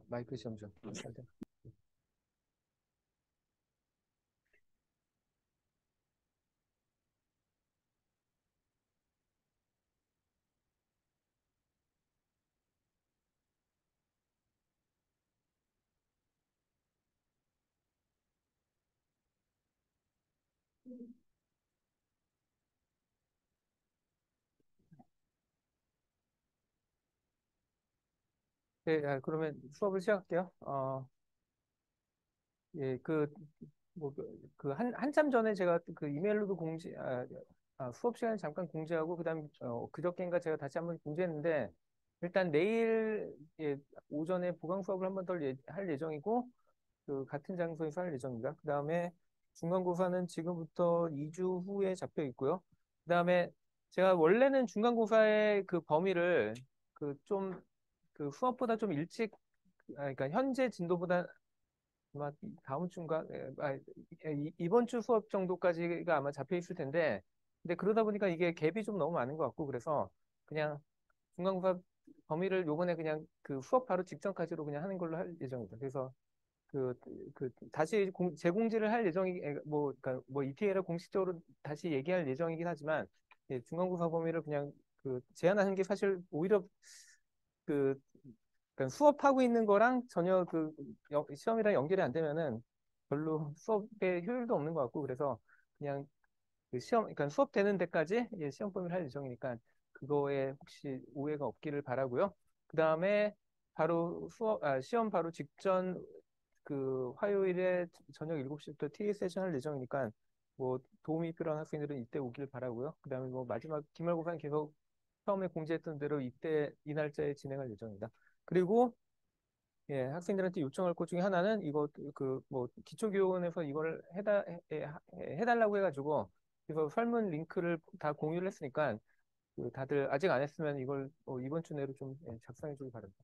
마이크 시험 좀. 네, 그러면 수업을 시작할게요. 예, 한참 전에 제가 그 이메일로도 수업 시간에 잠깐 공지하고, 그다음, 그저께인가 제가 다시 한번 공지했는데, 일단 내일, 예, 오전에 보강 수업을 한 번 더 할 예정이고, 그 같은 장소에서 할 예정입니다. 그 다음에 중간고사는 지금부터 2주 후에 잡혀 있고요. 그 다음에 제가 원래는 중간고사의 그 범위를 그 좀, 그 수업보다 좀 일찍, 그러니까 현재 진도보다 아마 다음 주인가, 이번 주 수업 정도까지가 아마 잡혀 있을 텐데, 근데 그러다 보니까 이게 갭이 좀 너무 많은 것 같고, 그래서 그냥 중간고사 범위를 요번에 그냥 그 수업 바로 직전까지로 그냥 하는 걸로 할 예정입니다. 그래서 그, 다시 재공지를 할 그러니까 뭐 ETA를 공식적으로 다시 얘기할 예정이긴 하지만, 예, 중간고사 범위를 그냥 제한하는 게 사실 오히려 그, 그러니까 수업하고 있는 거랑 전혀 시험이랑 연결이 안 되면은 별로 수업에 효율도 없는 것 같고, 그래서 그냥 그러니까 수업 되는 데까지, 예, 시험 범위를 할 예정이니까 그거에 혹시 오해가 없기를 바라고요. 그 다음에 바로 시험 바로 직전 그 화요일에 저녁 7시부터 TA 세션 할 예정이니까 뭐 도움이 필요한 학생들은 이때 오길 바라고요. 그다음에 뭐 마지막 기말고사는 계속 처음에 공지했던 대로 이 날짜에 진행할 예정입니다. 그리고, 예, 학생들한테 요청할 것 중에 하나는 이거 그 뭐 기초교원에서 이걸 해달라고 해가지고, 그래서 설문 링크를 다 공유를 했으니까 다들 아직 안 했으면 이걸 이번 주 내로 좀, 예, 작성해 주기 바랍니다.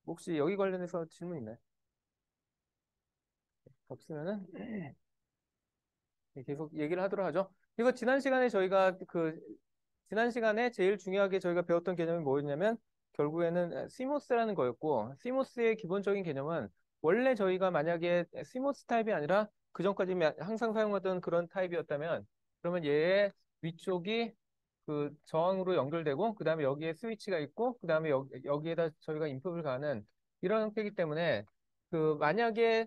혹시 여기 관련해서 질문 있나요? 없으면은 네, 계속 얘기를 하도록 하죠. 이거 지난 시간에 제일 중요하게 저희가 배웠던 개념이 뭐였냐면, 결국에는 시모스라는 거였고, 시모스의 기본적인 개념은 원래 저희가 만약에 시모스 타입이 아니라 그 전까지 항상 사용하던 그런 타입이었다면, 그러면 얘의 위쪽이 그 저항으로 연결되고, 그 다음에 여기에 스위치가 있고, 그 다음에 여기에다 저희가 인풋을 가는 이런 형태이기 때문에, 만약에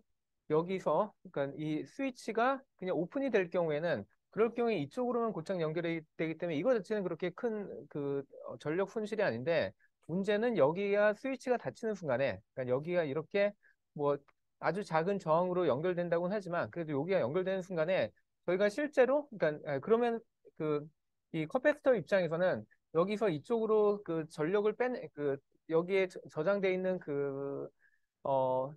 여기서 그러니까 이 스위치가 그냥 오픈이 될 경우에는, 그럴 경우에 이쪽으로만 곧장 연결이 되기 때문에 이거 자체는 그렇게 큰 전력 손실이 아닌데, 문제는 여기가 스위치가 닫히는 순간에, 그러니까 여기가 이렇게 뭐 아주 작은 저항으로 연결된다고는 하지만, 그래도 여기가 연결되는 순간에 저희가 실제로, 그러니까 그러면 그 이 커패시터 입장에서는 여기서 이쪽으로 그 전력을 여기에 저장돼 있는 어,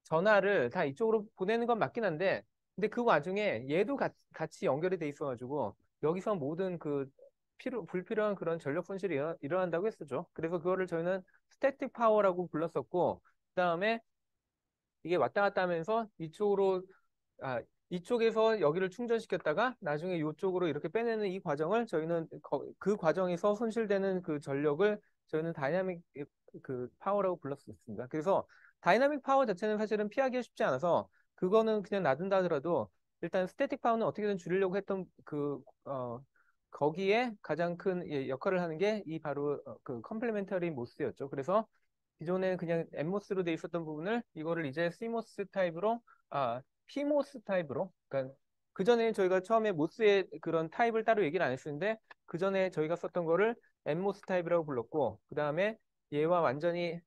전화를 다 이쪽으로 보내는 건 맞긴 한데, 근데 그 와중에 얘도 같이 연결이 돼 있어가지고 여기서 모든 불필요한 그런 전력 손실이 일어난다고 했었죠. 그래서 그거를 저희는 스태틱 파워라고 불렀었고, 그다음에 이게 왔다 갔다 하면서 아, 이쪽에서 여기를 충전시켰다가 나중에 이쪽으로 이렇게 빼내는 이 과정을 저희는 그 과정에서 손실되는 그 전력을 저희는 다이나믹 파워라고 불렀었습니다. 그래서 다이나믹 파워 자체는 사실은 피하기가 쉽지 않아서 그거는 그냥 놔둔다 하더라도, 일단 스태틱 파워는 어떻게든 줄이려고 했던 거기에 가장 큰, 예, 역할을 하는 게 이 바로 그 컴플레멘터리 모스였죠. 그래서 기존에 그냥 엠모스로 돼 있었던 부분을 이거를 이제 CMOS 타입으로, PMOS 타입으로, 그러니까 그전에 저희가 처음에 모스의 그런 타입을 따로 얘기를 안 했었는데, 그전에 저희가 썼던 거를 엠모스 타입이라고 불렀고, 그 다음에 얘와 완전히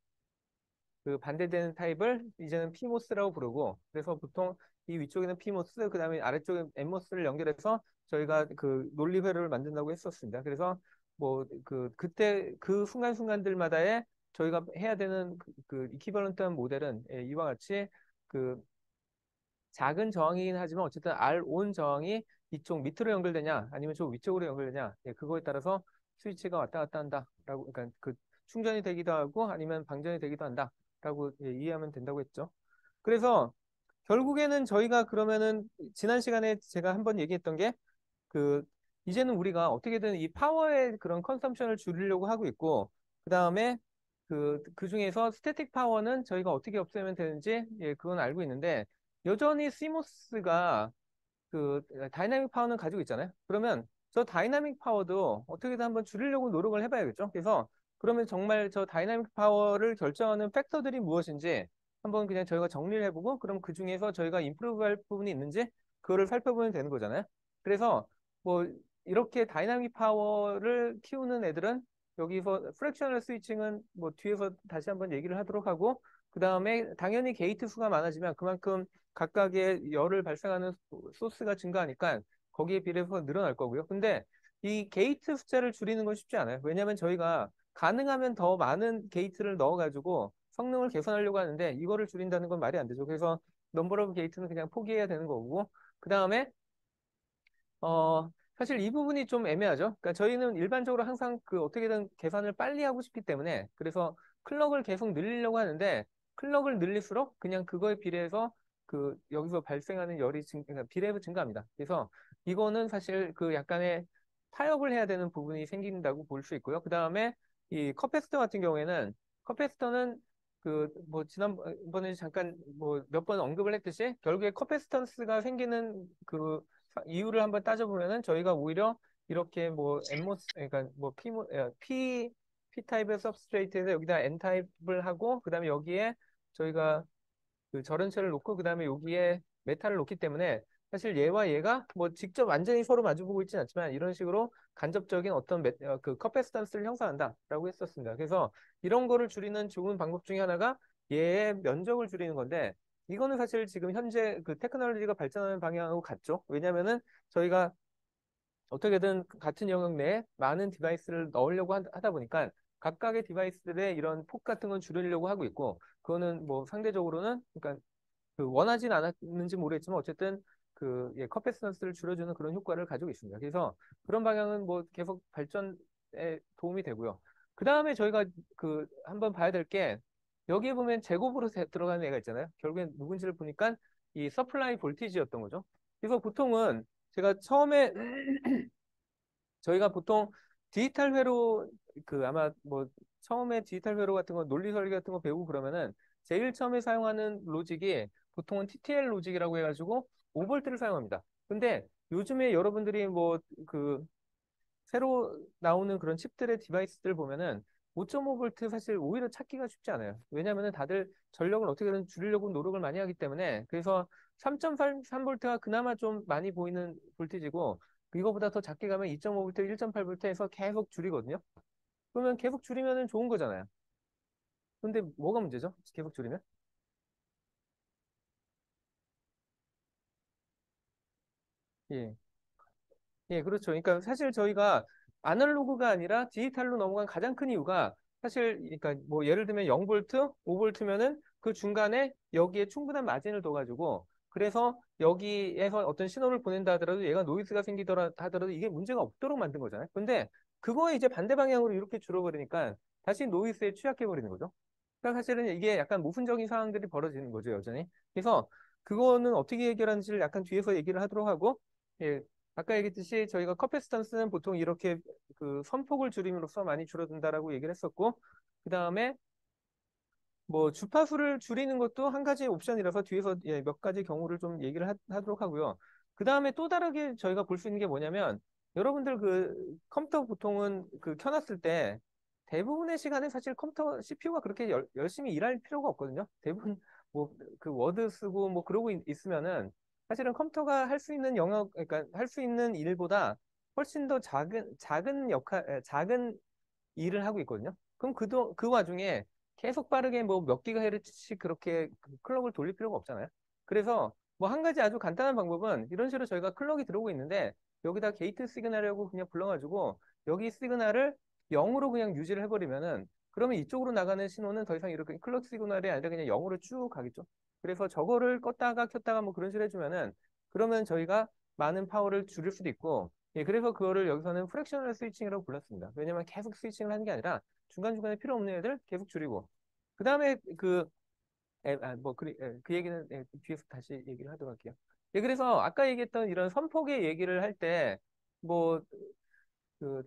그 반대되는 타입을 이제는 PMOS라고 부르고, 그래서 보통 이 위쪽에는 PMOS, 그 다음에 아래쪽에 엠모스를 연결해서 저희가 그 논리회로를 만든다고 했었습니다. 그래서 뭐 그때 그 순간순간들마다의 저희가 해야 되는 이퀴벌런트한 모델은, 예, 이와 같이 그 작은 저항이긴 하지만 어쨌든 R온 저항이 이쪽 밑으로 연결되냐 아니면 저 위쪽으로 연결되냐, 예, 그거에 따라서 스위치가 왔다 갔다 한다라고, 그러니까 충전이 되기도 하고 아니면 방전이 되기도 한다라고, 예, 이해하면 된다고 했죠. 그래서 결국에는 저희가 그러면은 지난 시간에 제가 한번 얘기했던 게, 그 이제는 우리가 어떻게든 이 파워의 그런 컨섬션을 줄이려고 하고 있고, 그다음에 그 중에서 스태틱 파워는 저희가 어떻게 없애면 되는지, 예, 그건 알고 있는데, 여전히 CMOS가 다이나믹 파워는 가지고 있잖아요. 그러면 저 다이나믹 파워도 어떻게든 한번 줄이려고 노력을 해봐야겠죠. 그래서 그러면 정말 저 다이나믹 파워를 결정하는 팩터들이 무엇인지 한번 그냥 저희가 정리를 해보고, 그럼 그 중에서 저희가 임프루브 할 부분이 있는지 그거를 살펴보면 되는 거잖아요. 그래서 뭐 이렇게 다이나믹 파워를 키우는 애들은 여기서 프랙셔널 스위칭은 뭐 뒤에서 다시 한번 얘기를 하도록 하고, 그 다음에 당연히 게이트 수가 많아지면 그만큼 각각의 열을 발생하는 소스가 증가하니까 거기에 비례해서 늘어날 거고요. 근데 이 게이트 숫자를 줄이는 건 쉽지 않아요. 왜냐하면 저희가 가능하면 더 많은 게이트를 넣어가지고 성능을 개선하려고 하는데 이거를 줄인다는 건 말이 안 되죠. 그래서 넘버 오브 게이트는 그냥 포기해야 되는 거고, 그 다음에 사실 이 부분이 좀 애매하죠. 그러니까 저희는 일반적으로 항상 어떻게든 계산을 빨리 하고 싶기 때문에 그래서 클럭을 계속 늘리려고 하는데 클럭을 늘릴수록 그냥 그거에 비례해서 여기서 발생하는 열이 그러니까 비례해서 증가합니다. 그래서 이거는 사실 약간의 타협을 해야 되는 부분이 생긴다고 볼 수 있고요. 그 다음에 이 컵패스터 같은 경우에는 컵패스터는 뭐 지난번에 잠깐 뭐 몇 번 언급을 했듯이 결국에 커패시턴스가 생기는 이유를 한번 따져보면은 저희가 오히려 이렇게 뭐 엔모스 그러니까 뭐 P 타입의 सब스트레이트에서 여기다 N 타입을 하고 그다음에 여기에 저희가 절연체를 놓고 그다음에 여기에 메탈을 놓기 때문에 사실 얘와 얘가 뭐 직접 완전히 서로 마주보고 있지는 않지만 이런 식으로 간접적인 어떤 커패시턴스를 형성한다라고 했었습니다. 그래서 이런 거를 줄이는 좋은 방법 중에 하나가 얘의 면적을 줄이는 건데 이거는 사실 지금 현재 테크놀로지가 발전하는 방향하고 같죠. 왜냐면은 저희가 어떻게든 같은 영역 내에 많은 디바이스를 넣으려고 하다 보니까 각각의 디바이스들의 이런 폭 같은 건 줄이려고 하고 있고 그거는 뭐 상대적으로는 그러니까 원하진 않았는지 모르겠지만 어쨌든 예, 커패시턴스를 줄여주는 그런 효과를 가지고 있습니다. 그래서 그런 방향은 뭐 계속 발전에 도움이 되고요. 그 다음에 저희가 한번 봐야 될 게 여기에 보면 제곱으로 들어가는 애가 있잖아요. 결국엔 누군지를 보니까 이 서플라이 볼티지였던 거죠. 그래서 보통은 제가 처음에 저희가 보통 디지털 회로 아마 뭐 처음에 디지털 회로 같은 거 논리 설계 같은 거 배우고 그러면은 제일 처음에 사용하는 로직이 보통은 TTL 로직이라고 해가지고 5볼트를 사용합니다. 근데 요즘에 여러분들이 뭐 새로 나오는 그런 칩들의 디바이스들 보면은 5.5볼트 사실 오히려 찾기가 쉽지 않아요. 왜냐면은 다들 전력을 어떻게든 줄이려고 노력을 많이 하기 때문에 그래서 3.3볼트가 그나마 좀 많이 보이는 볼티지고 이거보다 더 작게 가면 2.5볼트, 1.8볼트 해서 계속 줄이거든요. 그러면 계속 줄이면은 좋은 거잖아요. 근데 뭐가 문제죠? 계속 줄이면? 예. 예, 그렇죠. 그러니까 사실 저희가 아날로그가 아니라 디지털로 넘어간 가장 큰 이유가 사실 그러니까 뭐 예를 들면 0볼트, 5볼트면은 그 중간에 여기에 충분한 마진을 둬가지고 그래서 여기에서 어떤 신호를 보낸다 하더라도 얘가 노이즈가 생기더라 하더라도 이게 문제가 없도록 만든 거잖아요. 근데 그거에 이제 반대 방향으로 이렇게 줄어버리니까 다시 노이즈에 취약해 버리는 거죠. 그러니까 사실은 이게 약간 모순적인 상황들이 벌어지는 거죠, 여전히. 그래서 그거는 어떻게 해결하는지를 약간 뒤에서 얘기를 하도록 하고, 예, 아까 얘기했듯이 저희가 커패시턴스는 보통 이렇게 선폭을 줄임으로써 많이 줄어든다라고 얘기를 했었고, 그 다음에 뭐 주파수를 줄이는 것도 한 가지 옵션이라서 뒤에서 예, 몇 가지 경우를 좀 얘기를 하도록 하고요. 그 다음에 또 다르게 저희가 볼 수 있는 게 뭐냐면 여러분들 컴퓨터 보통은 켜놨을 때 대부분의 시간에 사실 컴퓨터 CPU가 그렇게 열심히 일할 필요가 없거든요. 대부분 뭐 워드 쓰고 뭐 그러고 있으면은 사실은 컴퓨터가 할 수 있는 영역 그러니까 할 수 있는 일보다 훨씬 더 작은 일을 하고 있거든요. 그럼 그 와중에 계속 빠르게 뭐 몇 기가헤르츠씩 그렇게 클럭을 돌릴 필요가 없잖아요. 그래서 뭐 한 가지 아주 간단한 방법은 이런 식으로 저희가 클럭이 들어오고 있는데 여기다 게이트 시그널이라고 그냥 불러가지고 여기 시그널을 0으로 그냥 유지를 해버리면은 그러면 이쪽으로 나가는 신호는 더 이상 이렇게 클럭 시그널이 아니라 그냥 0으로 쭉 가겠죠. 그래서 저거를 껐다가 켰다가 뭐 그런 식으로 해주면은 그러면 저희가 많은 파워를 줄일 수도 있고 예, 그래서 그거를 여기서는 프랙셔널 스위칭이라고 불렀습니다. 왜냐면 계속 스위칭을 하는 게 아니라 중간중간에 필요 없는 애들 계속 줄이고. 그 다음에 그 얘기는 예, 뒤에서 다시 얘기를 하도록 할게요. 예, 그래서 아까 얘기했던 이런 선폭의 얘기를 할 때, 뭐, 그,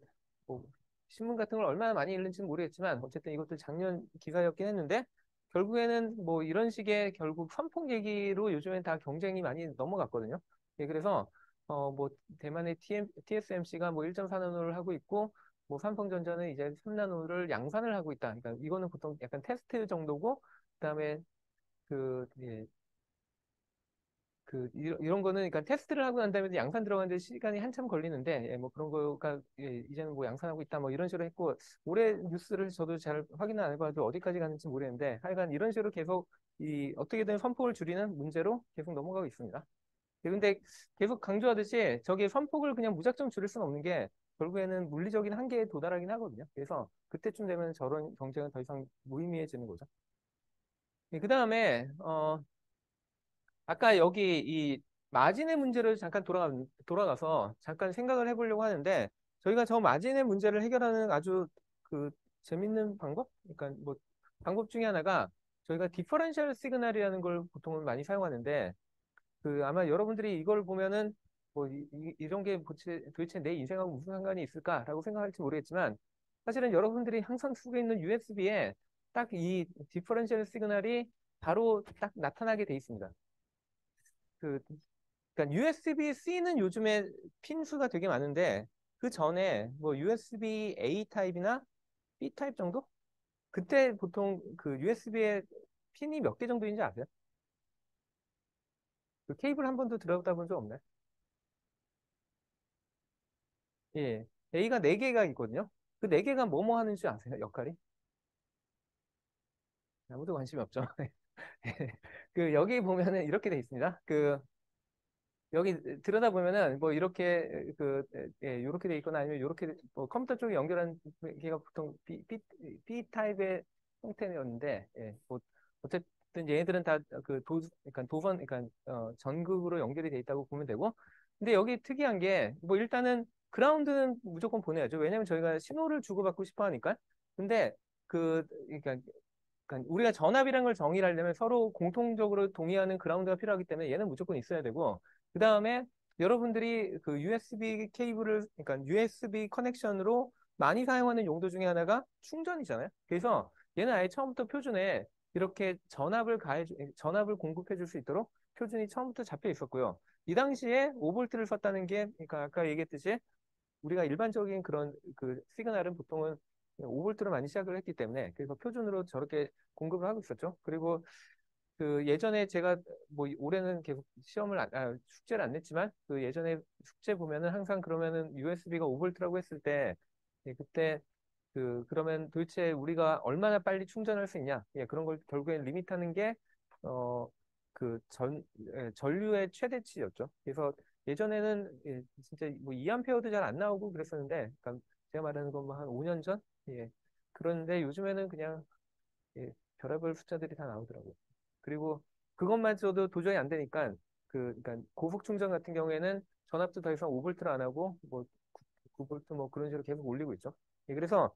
뭐, 신문 같은 걸 얼마나 많이 읽는지는 모르겠지만 어쨌든 이것도 작년 기사였긴 했는데 결국에는 뭐 이런 식의 결국 선폭 얘기로 요즘엔 다 경쟁이 많이 넘어갔거든요. 예, 그래서 뭐 대만의 TSMC가 뭐 1.4나노를 하고 있고 뭐 삼성전자는 이제 3나노를 양산을 하고 있다. 그러니까 이거는 보통 약간 테스트 정도고 그다음에 예, 이런 거는 그러니까 테스트를 하고 난 다음에 양산 들어가는데 시간이 한참 걸리는데 예, 뭐 그런 거가 예, 이제는 뭐 양산하고 있다 뭐 이런 식으로 했고 올해 뉴스를 저도 잘 확인을 안 해봐도 어디까지 가는지 모르겠는데 하여간 이런 식으로 계속 이 어떻게든 선폭을 줄이는 문제로 계속 넘어가고 있습니다. 예, 근데 계속 강조하듯이 저게 선폭을 그냥 무작정 줄일 수는 없는 게 결국에는 물리적인 한계에 도달하긴 하거든요. 그래서 그때쯤 되면 저런 경쟁은 더 이상 무의미해지는 거죠. 그 다음에 아까 여기 이 마진의 문제를 잠깐 돌아가서 잠깐 생각을 해보려고 하는데 저희가 저 마진의 문제를 해결하는 아주 그 재밌는 방법? 그러니까 뭐 방법 중에 하나가 저희가 디퍼런셜 시그널이라는 걸 보통은 많이 사용하는데 아마 여러분들이 이걸 보면은 뭐 이런 게 도대체 내 인생하고 무슨 상관이 있을까라고 생각할지 모르겠지만 사실은 여러분들이 항상 쓰고 있는 USB에 딱 이 디퍼런셜 시그널이 바로 딱 나타나게 돼 있습니다. 그 그러니까 USB-C는 요즘에 핀 수가 되게 많은데 그 전에 뭐 USB-A 타입이나 B 타입 정도? 그때 보통 그 USB에 핀이 몇 개 정도인지 아세요? 그 케이블 한 번도 들어다 본 적 없나요? 예. A가 4개가 있거든요. 그 4개가 뭐뭐 하는 줄 아세요? 역할이? 아무도 관심이 없죠. 여기 보면은 이렇게 돼 있습니다. 여기 들여다보면은 뭐 이렇게 예, 이렇게 돼 있거나 아니면 이렇게 뭐 컴퓨터 쪽에 연결한 게가 보통 B 타입의 형태였는데 예, 뭐 어쨌든 얘네들은 다 그러니까 그러니까 전극으로 연결이 돼 있다고 보면 되고 근데 여기 특이한 게 뭐 일단은 그라운드는 무조건 보내야죠. 왜냐면 저희가 신호를 주고받고 싶어 하니까. 근데 그러니까 우리가 전압이라는 걸 정의하려면 서로 공통적으로 동의하는 그라운드가 필요하기 때문에 얘는 무조건 있어야 되고, 그 다음에 여러분들이 그 USB 케이블을, 그러니까 USB 커넥션으로 많이 사용하는 용도 중에 하나가 충전이잖아요. 그래서 얘는 아예 처음부터 표준에 이렇게 전압을 공급해 줄 수 있도록 표준이 처음부터 잡혀 있었고요. 이 당시에 5볼트를 썼다는 게, 그러니까 아까 얘기했듯이 우리가 일반적인 그런 그 시그널은 보통은 5볼트로 많이 시작을 했기 때문에 그래서 표준으로 저렇게 공급을 하고 있었죠. 그리고 예전에 제가 뭐 올해는 계속 숙제를 안 냈지만 그 예전에 숙제 보면은 항상 그러면은 USB가 5볼트라고 했을 때 예, 그때 그러면 도대체 우리가 얼마나 빨리 충전할 수 있냐? 예, 그런 걸 결국엔 리밋하는 게 어, 전류의 최대치였죠. 그래서 예전에는 예, 진짜 뭐 2암페어도 잘 안 나오고 그랬었는데, 그러니까 제가 말하는 건 뭐 한 5년 전? 예. 그런데 요즘에는 그냥 예, 별의별 숫자들이 다 나오더라고요. 그리고 그것마저도 도저히 안 되니까 그러니까 고속 충전 같은 경우에는 전압도 더 이상 5볼트를 안 하고 뭐 9볼트 뭐 그런 식으로 계속 올리고 있죠. 예, 그래서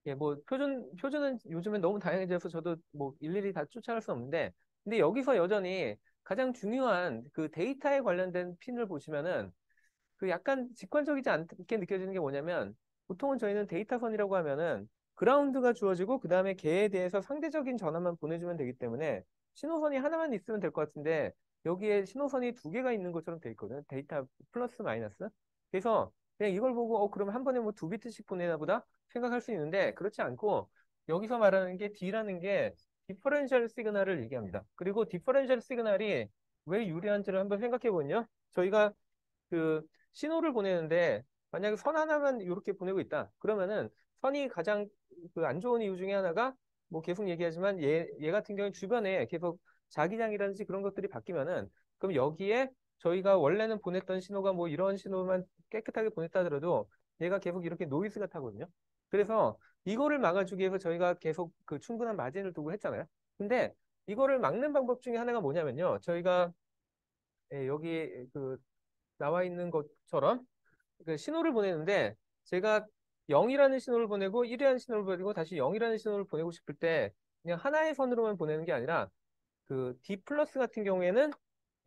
예, 뭐 표준은 요즘엔 너무 다양해져서 저도 뭐 일일이 다 쫓아갈 수 없는데 근데 여기서 여전히 가장 중요한 그 데이터에 관련된 핀을 보시면은 약간 직관적이지 않게 느껴지는 게 뭐냐면 보통은 저희는 데이터선이라고 하면은 그라운드가 주어지고 그 다음에 걔에 대해서 상대적인 전압만 보내주면 되기 때문에 신호선이 하나만 있으면 될 것 같은데 여기에 신호선이 2개가 있는 것처럼 돼 있거든요. 데이터 플러스 마이너스. 그래서 그냥 이걸 보고 그럼 한 번에 뭐 2비트씩 보내나 보다 생각할 수 있는데 그렇지 않고 여기서 말하는 게 D라는 게 디퍼런셜 시그널을 얘기합니다. 그리고 디퍼런셜 시그널이 왜 유리한지를 한번 생각해 보면요. 저희가 신호를 보내는데 만약에 선 하나만 이렇게 보내고 있다. 그러면은 선이 가장 안 좋은 이유 중에 하나가 뭐 계속 얘기하지만 얘 같은 경우는 주변에 계속 자기장이라든지 그런 것들이 바뀌면은 그럼 여기에 저희가 원래는 보냈던 신호가 뭐 이런 신호만 깨끗하게 보냈다 하더라도 얘가 계속 이렇게 노이즈가 타거든요. 그래서 이거를 막아주기 위해서 저희가 계속 충분한 마진을 두고 했잖아요. 근데 이거를 막는 방법 중에 하나가 뭐냐면요. 저희가 예, 여기 나와 있는 것처럼 신호를 보내는데 제가 0이라는 신호를 보내고 1이라는 신호를 보내고 다시 0이라는 신호를 보내고 싶을 때 그냥 하나의 선으로만 보내는 게 아니라 D 플러스 같은 경우에는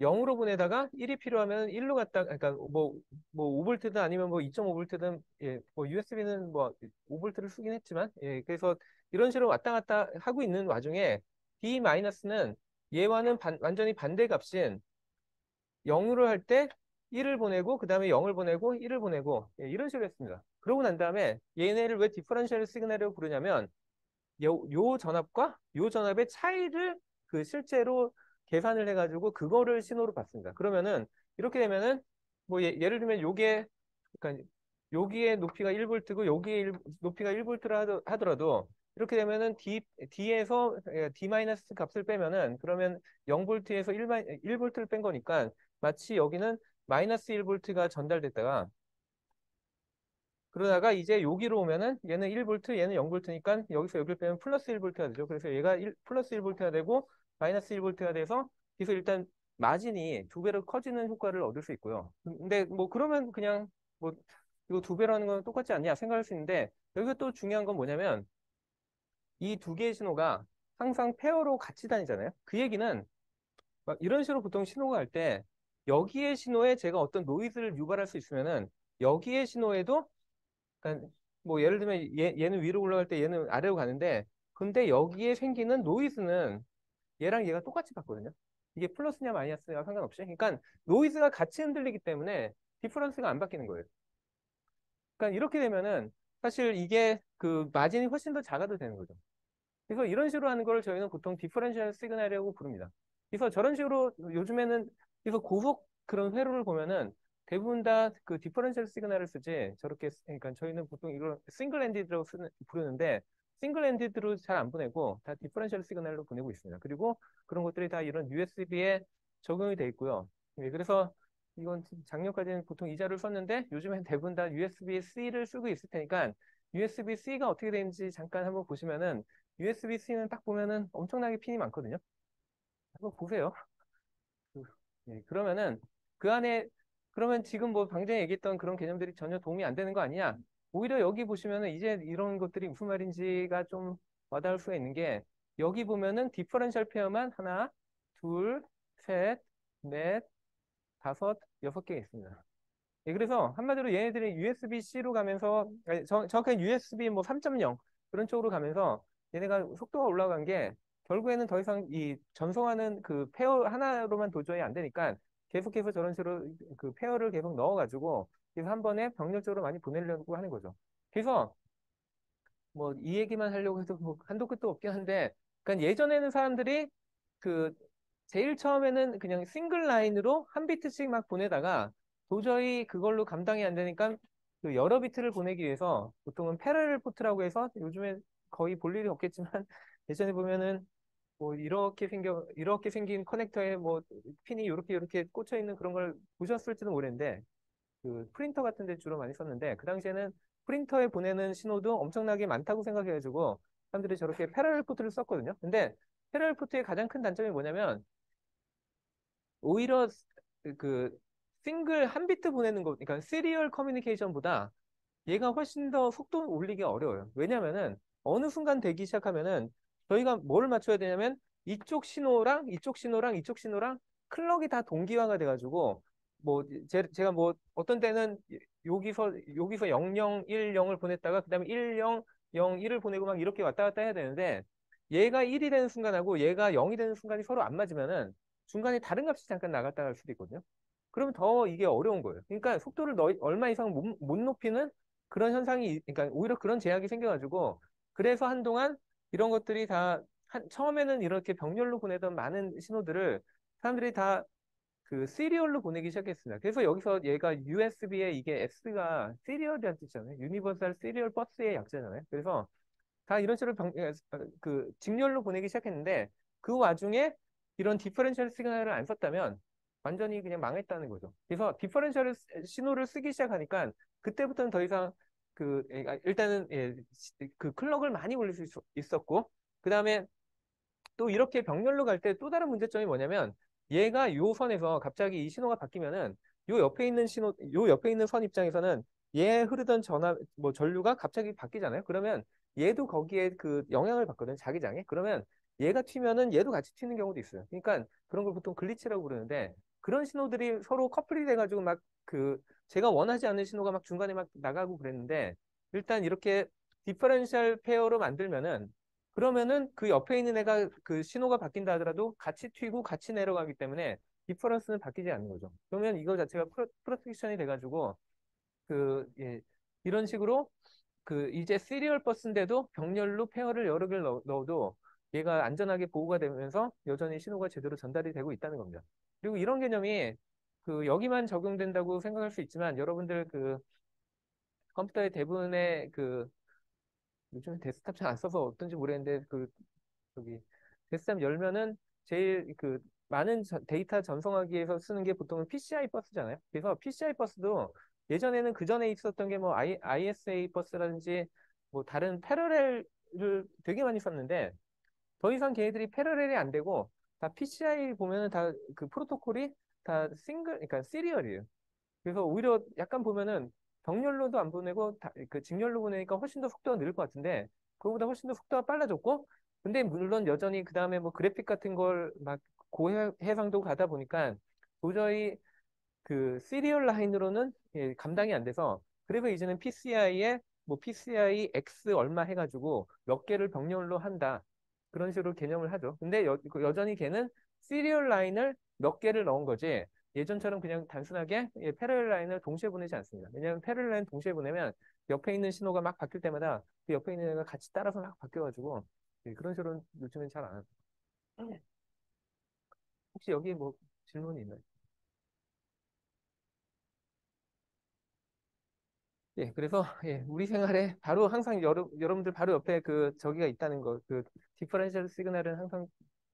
0으로 보내다가 1이 필요하면 1로 갔다, 그러니까 뭐 5V든 아니면 뭐 2.5V든, 예, 뭐 USB는 뭐 5V를 쓰긴 했지만, 예, 그래서 이런 식으로 왔다 갔다 하고 있는 와중에 D-는 얘와는 완전히 반대 값인 0으로 할 때 1을 보내고, 그 다음에 0을 보내고, 1을 보내고, 예, 이런 식으로 했습니다. 그러고 난 다음에 얘네를 왜 디퍼런셜 시그널이라고 부르냐면, 요 전압과 요 전압의 차이를 그 실제로 계산을 해가지고 그거를 신호로 받습니다. 그러면은 이렇게 되면은 뭐 예를 들면 요게 그러니까 여기에 높이가 1V고 여기에 높이가 1V라 하더라도 이렇게 되면은 D에서 D- 값을 빼면은 그러면 0V에서 1V를 뺀 거니까 마치 여기는 마이너스 1V가 전달됐다가 그러다가 이제 여기로 오면은 얘는 1V, 얘는 0V니까 여기서 여기를 빼면 플러스 1V가 되죠. 그래서 얘가 플러스 1V가 되고 마이너스 1V가 돼서 그래서 일단 마진이 두 배로 커지는 효과를 얻을 수 있고요. 근데 뭐 그러면 그냥 뭐 이거 두 배라는 건 똑같지 않냐 생각할 수 있는데 여기가 또 중요한 건 뭐냐면 이 두 개의 신호가 항상 페어로 같이 다니잖아요. 그 얘기는 막 이런 식으로 보통 신호가 갈 때 여기의 신호에 제가 어떤 노이즈를 유발할 수 있으면은 여기의 신호에도 그러니까 뭐 예를 들면 얘는 위로 올라갈 때 얘는 아래로 가는데 근데 여기에 생기는 노이즈는 얘랑 얘가 똑같이 받거든요. 이게 플러스냐 마이너스냐 상관없이. 그러니까 노이즈가 같이 흔들리기 때문에 디퍼런스가 안 바뀌는 거예요. 그러니까 이렇게 되면은 사실 이게 그 마진이 훨씬 더 작아도 되는 거죠. 그래서 이런 식으로 하는 걸 저희는 보통 디퍼런셜 시그널이라고 부릅니다. 그래서 저런 식으로 요즘에는 그래서 고속 그런 회로를 보면은 대부분 다 그 디퍼런셜 시그널을 쓰지 저렇게 그러니까 저희는 보통 이걸 싱글 엔디드라고 부르는데 싱글 엔디드로 잘 안 보내고 다 디퍼런셜 시그널로 보내고 있습니다. 그리고 그런 것들이 다 이런 USB에 적용이 돼 있고요. 예, 그래서 이건 작년까지는 보통 이 자료를 썼는데 요즘엔 대부분 다 USB-C를 쓰고 있을 테니까 USB-C가 어떻게 되는지 잠깐 한번 보시면은 USB-C는 딱 보면은 엄청나게 핀이 많거든요. 한번 보세요. 예, 그러면은 그 안에 그러면 지금 뭐 방금 얘기했던 그런 개념들이 전혀 도움이 안 되는 거 아니냐? 오히려 여기 보시면은 이제 이런 것들이 무슨 말인지가 좀 와닿을 수가 있는 게 여기 보면은 디퍼런셜 페어만 하나, 둘, 셋, 넷, 다섯, 여섯 개 있습니다. 예, 그래서 한마디로 얘네들이 USB-C로 가면서 아니, 정확하게 USB 뭐 3.0 그런 쪽으로 가면서 얘네가 속도가 올라간 게 결국에는 더 이상 이 전송하는 그 페어 하나로만 도저히 안 되니까 계속해서 저런 식으로 그 페어를 계속 넣어가지고 그래서 한 번에 병렬적으로 많이 보내려고 하는 거죠. 그래서 뭐 이 얘기만 하려고 해도 뭐 한도 끝도 없긴 한데 그러니까 예전에는 사람들이 그 제일 처음에는 그냥 싱글 라인으로 한 비트씩 막 보내다가 도저히 그걸로 감당이 안 되니까 그 여러 비트를 보내기 위해서 보통은 패러렐 포트라고 해서 요즘에 거의 볼 일이 없겠지만 예전에 보면은 뭐 이렇게 생긴 커넥터에 뭐 핀이 이렇게 꽂혀 있는 그런 걸 보셨을지도 모르는데 그 프린터 같은 데 주로 많이 썼는데 그 당시에는 프린터에 보내는 신호도 엄청나게 많다고 생각해가지고 사람들이 저렇게 패러렐 포트를 썼거든요. 근데 패러렐 포트의 가장 큰 단점이 뭐냐면 오히려 그 싱글 한 비트 보내는 거, 그러니까 시리얼 커뮤니케이션보다 얘가 훨씬 더 속도 올리기 어려워요. 왜냐면은 어느 순간 되기 시작하면은 저희가 뭘 맞춰야 되냐면 이쪽 신호랑 이쪽 신호랑 이쪽 신호랑 클럭이 다 동기화가 돼가지고 뭐 제가 뭐 어떤 때는 여기서 00, 10을 보냈다가 그다음에 10, 01을 보내고 막 이렇게 왔다 갔다 해야 되는데 얘가 1이 되는 순간하고 얘가 0이 되는 순간이 서로 안 맞으면은 중간에 다른 값이 잠깐 나갔다 갈 수도 있거든요. 그러면 더 이게 어려운 거예요. 그러니까 속도를 얼마 이상 못 높이는 그런 현상이, 그러니까 오히려 그런 제약이 생겨가지고, 그래서 한동안 이런 것들이 다, 처음에는 이렇게 병렬로 보내던 많은 신호들을 사람들이 다 그 시리얼로 보내기 시작했습니다. 그래서 여기서 얘가 USB에 이게 S가 시리얼이라는 뜻이잖아요. 유니버설 시리얼 버스의 약자잖아요. 그래서 다 이런 식으로 그 직렬로 보내기 시작했는데 그 와중에 이런 디퍼런셜 시그널을 안 썼다면 완전히 그냥 망했다는 거죠. 그래서 디퍼런셜 신호를 쓰기 시작하니까 그때부터는 더 이상 일단은 그 클럭을 많이 올릴 수 있었고 그 다음에 또 이렇게 병렬로 갈 때 또 다른 문제점이 뭐냐면 얘가 요 선에서 갑자기 이 신호가 바뀌면은 요 옆에 있는 선 입장에서는 얘 흐르던 뭐 전류가 갑자기 바뀌잖아요. 그러면 얘도 거기에 그 영향을 받거든요. 자기장에. 그러면 얘가 튀면은 얘도 같이 튀는 경우도 있어요. 그러니까 그런 걸 보통 글리치라고 부르는데 그런 신호들이 서로 커플이 돼가지고 막 그 제가 원하지 않는 신호가 막 중간에 막 나가고 그랬는데 일단 이렇게 디퍼런셜 페어로 만들면은 그러면은 그 옆에 있는 애가 그 신호가 바뀐다 하더라도 같이 튀고 같이 내려가기 때문에 디퍼런스는 바뀌지 않는 거죠. 그러면 이거 자체가 프로텍션이 돼가지고 그 예, 이런 식으로 그 이제 시리얼 버스인데도 병렬로 페어를 여러 개를 넣어도 얘가 안전하게 보호가 되면서 여전히 신호가 제대로 전달이 되고 있다는 겁니다. 그리고 이런 개념이 그 여기만 적용된다고 생각할 수 있지만 여러분들 그 컴퓨터의 대부분의 그 요즘에 데스크탑 잘 안 써서 어떤지 모르겠는데 그 저기 데스크탑 열면은 제일 그 많은 데이터 전송하기 위해서 쓰는 게 보통은 PCI 버스잖아요. 그래서 PCI 버스도 예전에는 그 전에 있었던 게 뭐 ISA 버스라든지 뭐 다른 패러렐을 되게 많이 썼는데 더 이상 걔네들이 패러렐이 안 되고 다 PCI 보면은 다 그 프로토콜이 다 그러니까 시리얼이에요. 그래서 오히려 약간 보면은 병렬로도 안 보내고 그 직렬로 보내니까 훨씬 더 속도가 느릴 것 같은데 그거보다 훨씬 더 속도가 빨라졌고 근데 물론 여전히 그 다음에 뭐 그래픽 같은 걸 막 고해상도 가다 보니까 도저히 그 시리얼 라인으로는 예, 감당이 안 돼서 그래서 이제는 PCI에 뭐 PCI X 얼마 해가지고 몇 개를 병렬로 한다 그런 식으로 개념을 하죠. 근데 여전히 걔는 시리얼 라인을 몇 개를 넣은 거지 예전처럼 그냥 단순하게 예, 패러렐 라인을 동시에 보내지 않습니다. 왜냐하면 패러렐 라인 동시에 보내면 옆에 있는 신호가 막 바뀔 때마다 그 옆에 있는 애가 같이 따라서 막 바뀌어가지고 예, 그런 식으로 요즘엔 잘 안 하죠. 혹시 여기 뭐 질문이 있나요? 예, 그래서 예, 우리 생활에 바로 항상 여러분들 바로 옆에 그 저기가 있다는 거, 그 디퍼런셜 시그널은 항상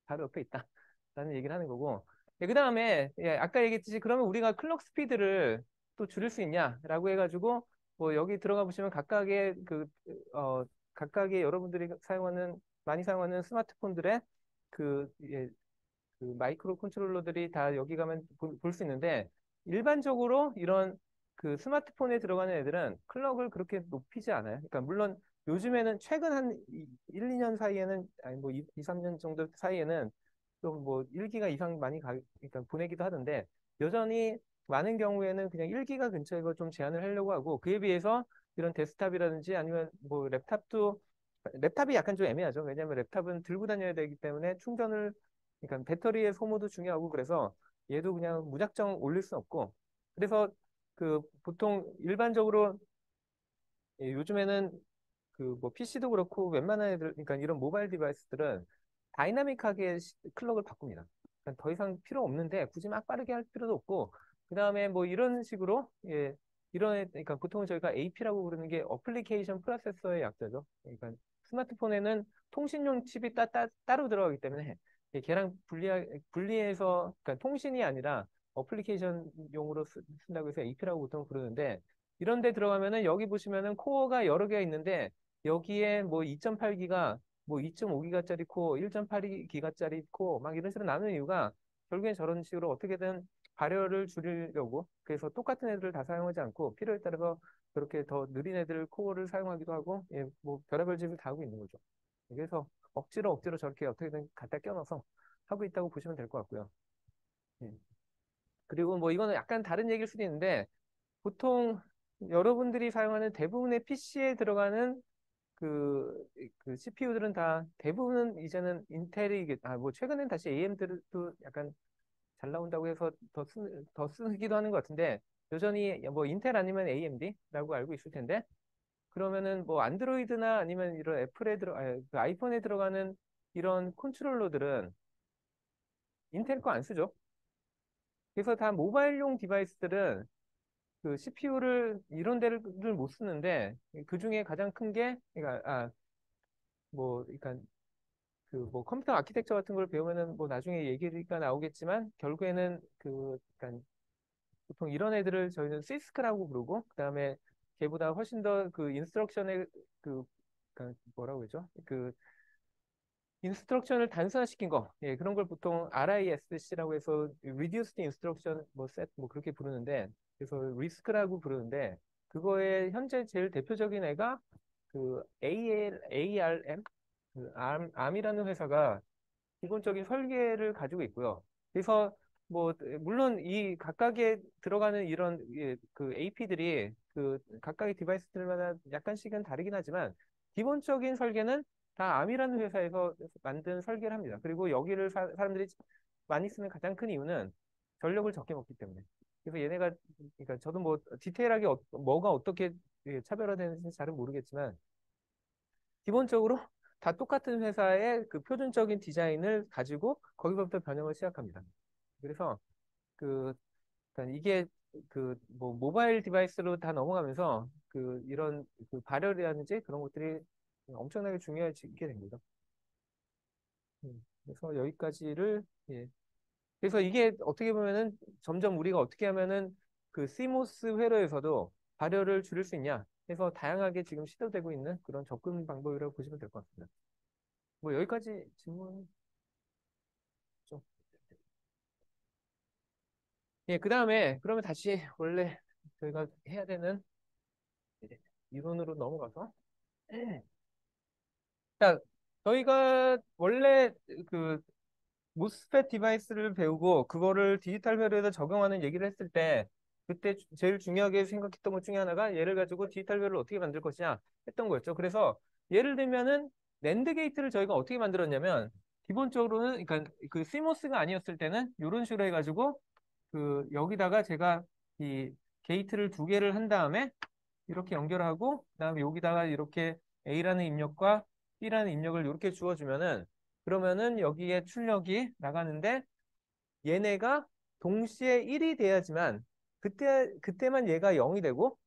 바로 옆에 있다라는 얘기를 하는 거고. 예, 그다음에 예, 아까 얘기했듯이 그러면 우리가 클럭 스피드를 또 줄일 수 있냐라고 해가지고 뭐 여기 들어가 보시면 각각의 각각의 여러분들이 사용하는 많이 사용하는 스마트폰들의 그 예, 그 마이크로 컨트롤러들이 다 여기 가면 볼 수 있는데 일반적으로 이런 그 스마트폰에 들어가는 애들은 클럭을 그렇게 높이지 않아요. 그러니까 물론 요즘에는 최근 한 1, 2년 사이에는 아니 뭐 2, 3년 정도 사이에는 좀 뭐 1기가 이상 많이 그러니까 보내기도 하던데 여전히 많은 경우에는 그냥 1기가 근처에 좀 제한을 하려고 하고 그에 비해서 이런 데스크탑이라든지 아니면 뭐 랩탑이 약간 좀 애매하죠. 왜냐하면 랩탑은 들고 다녀야 되기 때문에 충전을 그러니까 배터리의 소모도 중요하고 그래서 얘도 그냥 무작정 올릴 수 없고 그래서 그 보통 일반적으로 예, 요즘에는 그 뭐 PC도 그렇고 웬만한 애들 그러니까 이런 모바일 디바이스들은 다이나믹하게 클럭을 바꿉니다. 그러니까 더 이상 필요 없는데 굳이 막 빠르게 할 필요도 없고 그다음에 뭐 이런 식으로 예 그러니까 보통 저희가 AP라고 부르는 게 어플리케이션 프로세서의 약자죠. 그러니까 스마트폰에는 통신용 칩이 따로 들어가기 때문에 예, 걔랑 분리해서 그러니까 통신이 아니라 어플리케이션용으로 쓴다고 해서 AP라고 보통 부르는데 이런 데 들어가면은 여기 보시면은 코어가 여러 개가 있는데 여기에 뭐 2.8기가 뭐 2.5기가짜리 코어, 1.8기가짜리 코어 막 이런 식으로 나누는 이유가 결국엔 저런 식으로 어떻게든 발열을 줄이려고 그래서 똑같은 애들을 다 사용하지 않고 필요에 따라서 그렇게 더 느린 애들 코어를 사용하기도 하고 예, 뭐 별의별 짓을 다 하고 있는 거죠. 그래서 억지로 저렇게 어떻게든 갖다 껴넣어서 하고 있다고 보시면 될 것 같고요. 예. 그리고 뭐 이거는 약간 다른 얘기일 수도 있는데 보통 여러분들이 사용하는 대부분의 PC에 들어가는 그 CPU들은 다 대부분은 이제는 인텔이 뭐 최근엔 다시 AMD도 약간 잘 나온다고 해서 더 쓰기도 하는 것 같은데 여전히 뭐 인텔 아니면 AMD라고 알고 있을 텐데 그러면은 뭐 안드로이드나 아니면 이런 그 아이폰에 들어가는 이런 컨트롤러들은 인텔 거 안 쓰죠. 그래서 다 모바일용 디바이스들은 그 CPU를 이런 데를 못 쓰는데 그 중에 가장 큰 게 그러니까 뭐 그러니까 그 뭐 컴퓨터 아키텍처 같은 걸 배우면은 뭐 나중에 얘기가 나오겠지만 결국에는 그 그러니까 보통 이런 애들을 저희는 시스크라고 부르고 그다음에 걔보다 훨씬 더 그 인스트럭션의 그 그러니까 뭐라고 그러죠? 그 인스트럭션을 단순화시킨 거, 예, 그런 걸 보통 RISC라고 해서 Reduced Instruction 뭐 Set 뭐 그렇게 부르는데, 그래서 리스크라고 부르는데, 그거에 현재 제일 대표적인 애가 그 ARM, 그 ARM이라는 회사가 기본적인 설계를 가지고 있고요. 그래서 뭐 물론 이 각각에 들어가는 이런 그 AP들이 그 각각의 디바이스들마다 약간씩은 다르긴 하지만 기본적인 설계는 다 암이라는 회사에서 만든 설계를 합니다. 그리고 여기를 사람들이 많이 쓰는 가장 큰 이유는 전력을 적게 먹기 때문에. 그래서 얘네가 그러니까 저도 뭐 디테일하게 뭐가 어떻게 차별화되는지 잘은 모르겠지만 기본적으로 다 똑같은 회사의 그 표준적인 디자인을 가지고 거기서부터 변형을 시작합니다. 그래서 그 그러니까 이게 그 뭐 모바일 디바이스로 다 넘어가면서 그 이런 그 발열이라든지 그런 것들이 엄청나게 중요해지게 된 거죠. 그래서 여기까지를 예. 그래서 이게 어떻게 보면은 점점 우리가 어떻게 하면은 그 CMOS 회로에서도 발열을 줄일 수 있냐 해서 다양하게 지금 시도되고 있는 그런 접근 방법이라고 보시면 될 것 같습니다. 뭐 여기까지 질문 좀. 예, 그 다음에 그러면 다시 원래 저희가 해야 되는 이제 이론으로 넘어가서 자, 저희가 원래 그 모스펫 디바이스를 배우고 그거를 디지털 회로에다 적용하는 얘기를 했을 때 그때 제일 중요하게 생각했던 것 중에 하나가 얘를 가지고 디지털 회로를 어떻게 만들 것이냐 했던 거였죠. 그래서 예를 들면은 낸드 게이트를 저희가 어떻게 만들었냐면 기본적으로는 그러니까 그 CMOS가 아니었을 때는 이런 식으로 해가지고 그 여기다가 제가 이 게이트를 두 개를 한 다음에 이렇게 연결하고 그다음에 여기다가 이렇게 A라는 입력과 B라는 입력을 이렇게 주어주면은 그러면은 여기에 출력이 나가는데 얘네가 동시에 1이 돼야지만 그때만 얘가 0이 되고